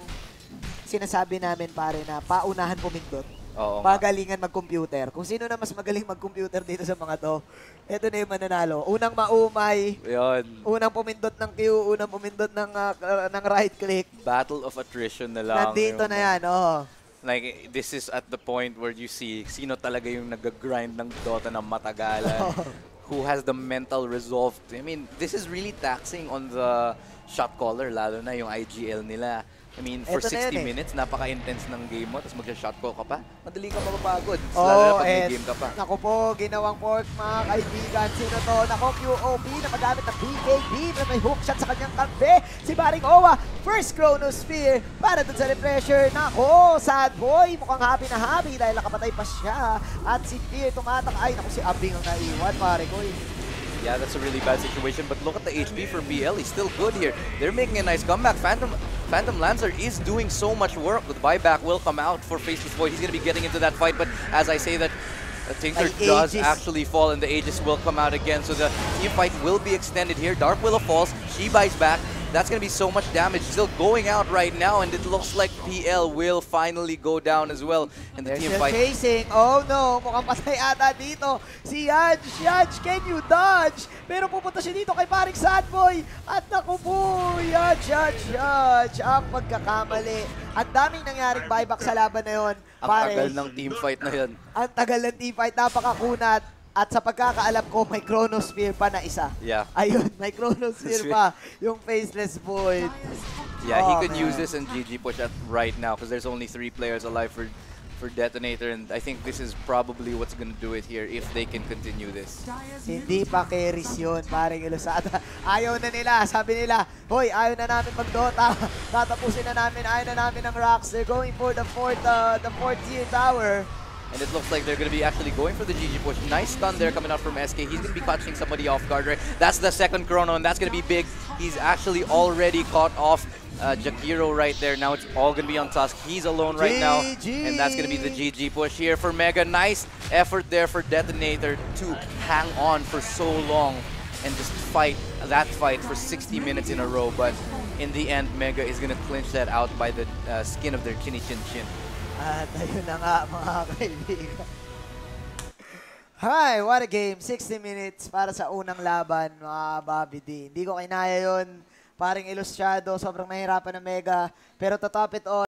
sinasabi namin pare na paunahan pumindot. Oo nga. magalingan mag-computer. Kung sino na mas magaling mag-computer dito sa mga to, eto na yung mananalo. Unang maumay, Yun. unang pumindot ng Q, unang pumindot ng right click. Battle of attrition na lang. Nandito na yan, oh. Like, this is at the point where you see sino talaga yung nag-grind ng Dota na matagalan. Who has the mental resolve. I mean, this is really taxing on the shot caller, lalo na yung IGL nila. I mean, for 60 minutes, napaka-intense ng game mo, tapos mag-shot call ka pa, madali ka mapapagod. Lalo na pag may game ka pa. Naku po, ginawang fork mga kaibigan. Sino to? Naku, QOP na magamit ng BKB na may hook shot sa kanyang kampe. Si Baring Owa, first Chronosphere para dun sa repressure. Naku, sad boy, mukhang happy na happy dahil nakapatay pa siya. At si Fear tumatak. Ay, naku, si Abing ang naiwan, pare ko. Yeah, that's a really bad situation, but look at the HP for BL. He's still good here. They're making a nice comeback. Phantom Lancer is doing so much work. The buyback will come out for Faceless Void. He's going to be getting into that fight, but as I say that, Tinker does actually fall, and the Aegis will come out again, so the team fight will be extended here. Dark Willow falls. She buys back. That's going to be so much damage still going out right now, and it looks like PL will finally go down as well. And the team fight... chasing. Oh no, mukhang patay ata dito. Si Yaj. Yaj, can you dodge? Pero pupunta siya dito kay paring Sadboy. At naku po, Yaj. Ang pagkakamali. Ang daming nangyaring buyback sa laban na yun. Ang tagal ng team fight na yun. Ang tagal ng team fight, napakakunat. At sa pagkakaalam ko, may Chronosphere pa na isa. Yeah. Ayun, may Chronosphere pa. Yung Faceless Void. Yeah, he could use this and GG push at right now because there's only 3 players alive for Detonator, and I think this is probably what's gonna do it here if they can continue this. Hindi pa carries yun, paring Ilusada. Ayaw na nila, sabi nila, hoy, ayaw na namin mag-Dota. Tatapusin na namin, ayaw na namin ng rocks. They're going for the fourth tier tower. And it looks like they're going to be actually going for the GG push. Nice stun there coming out from SK. He's going to be catching somebody off guard, right? That's the second chrono, and that's going to be big. He's actually already caught off Jakiro right there. Now it's all going to be on Tusk. He's alone right now. And that's going to be the GG push here for Mega. Nice effort there for Detonator to hang on for so long and just fight that fight for 60 minutes in a row. But in the end, Mega is going to clinch that out by the skin of their chin-chin-chin. At ayun na nga mga kaibigan. Hi, what a game. 60 minutes para sa unang laban, mga Bobby D. Hindi ko kinaya yun. Paring Ilustrado, sobrang nahirapan ng Mega. Pero to top it all,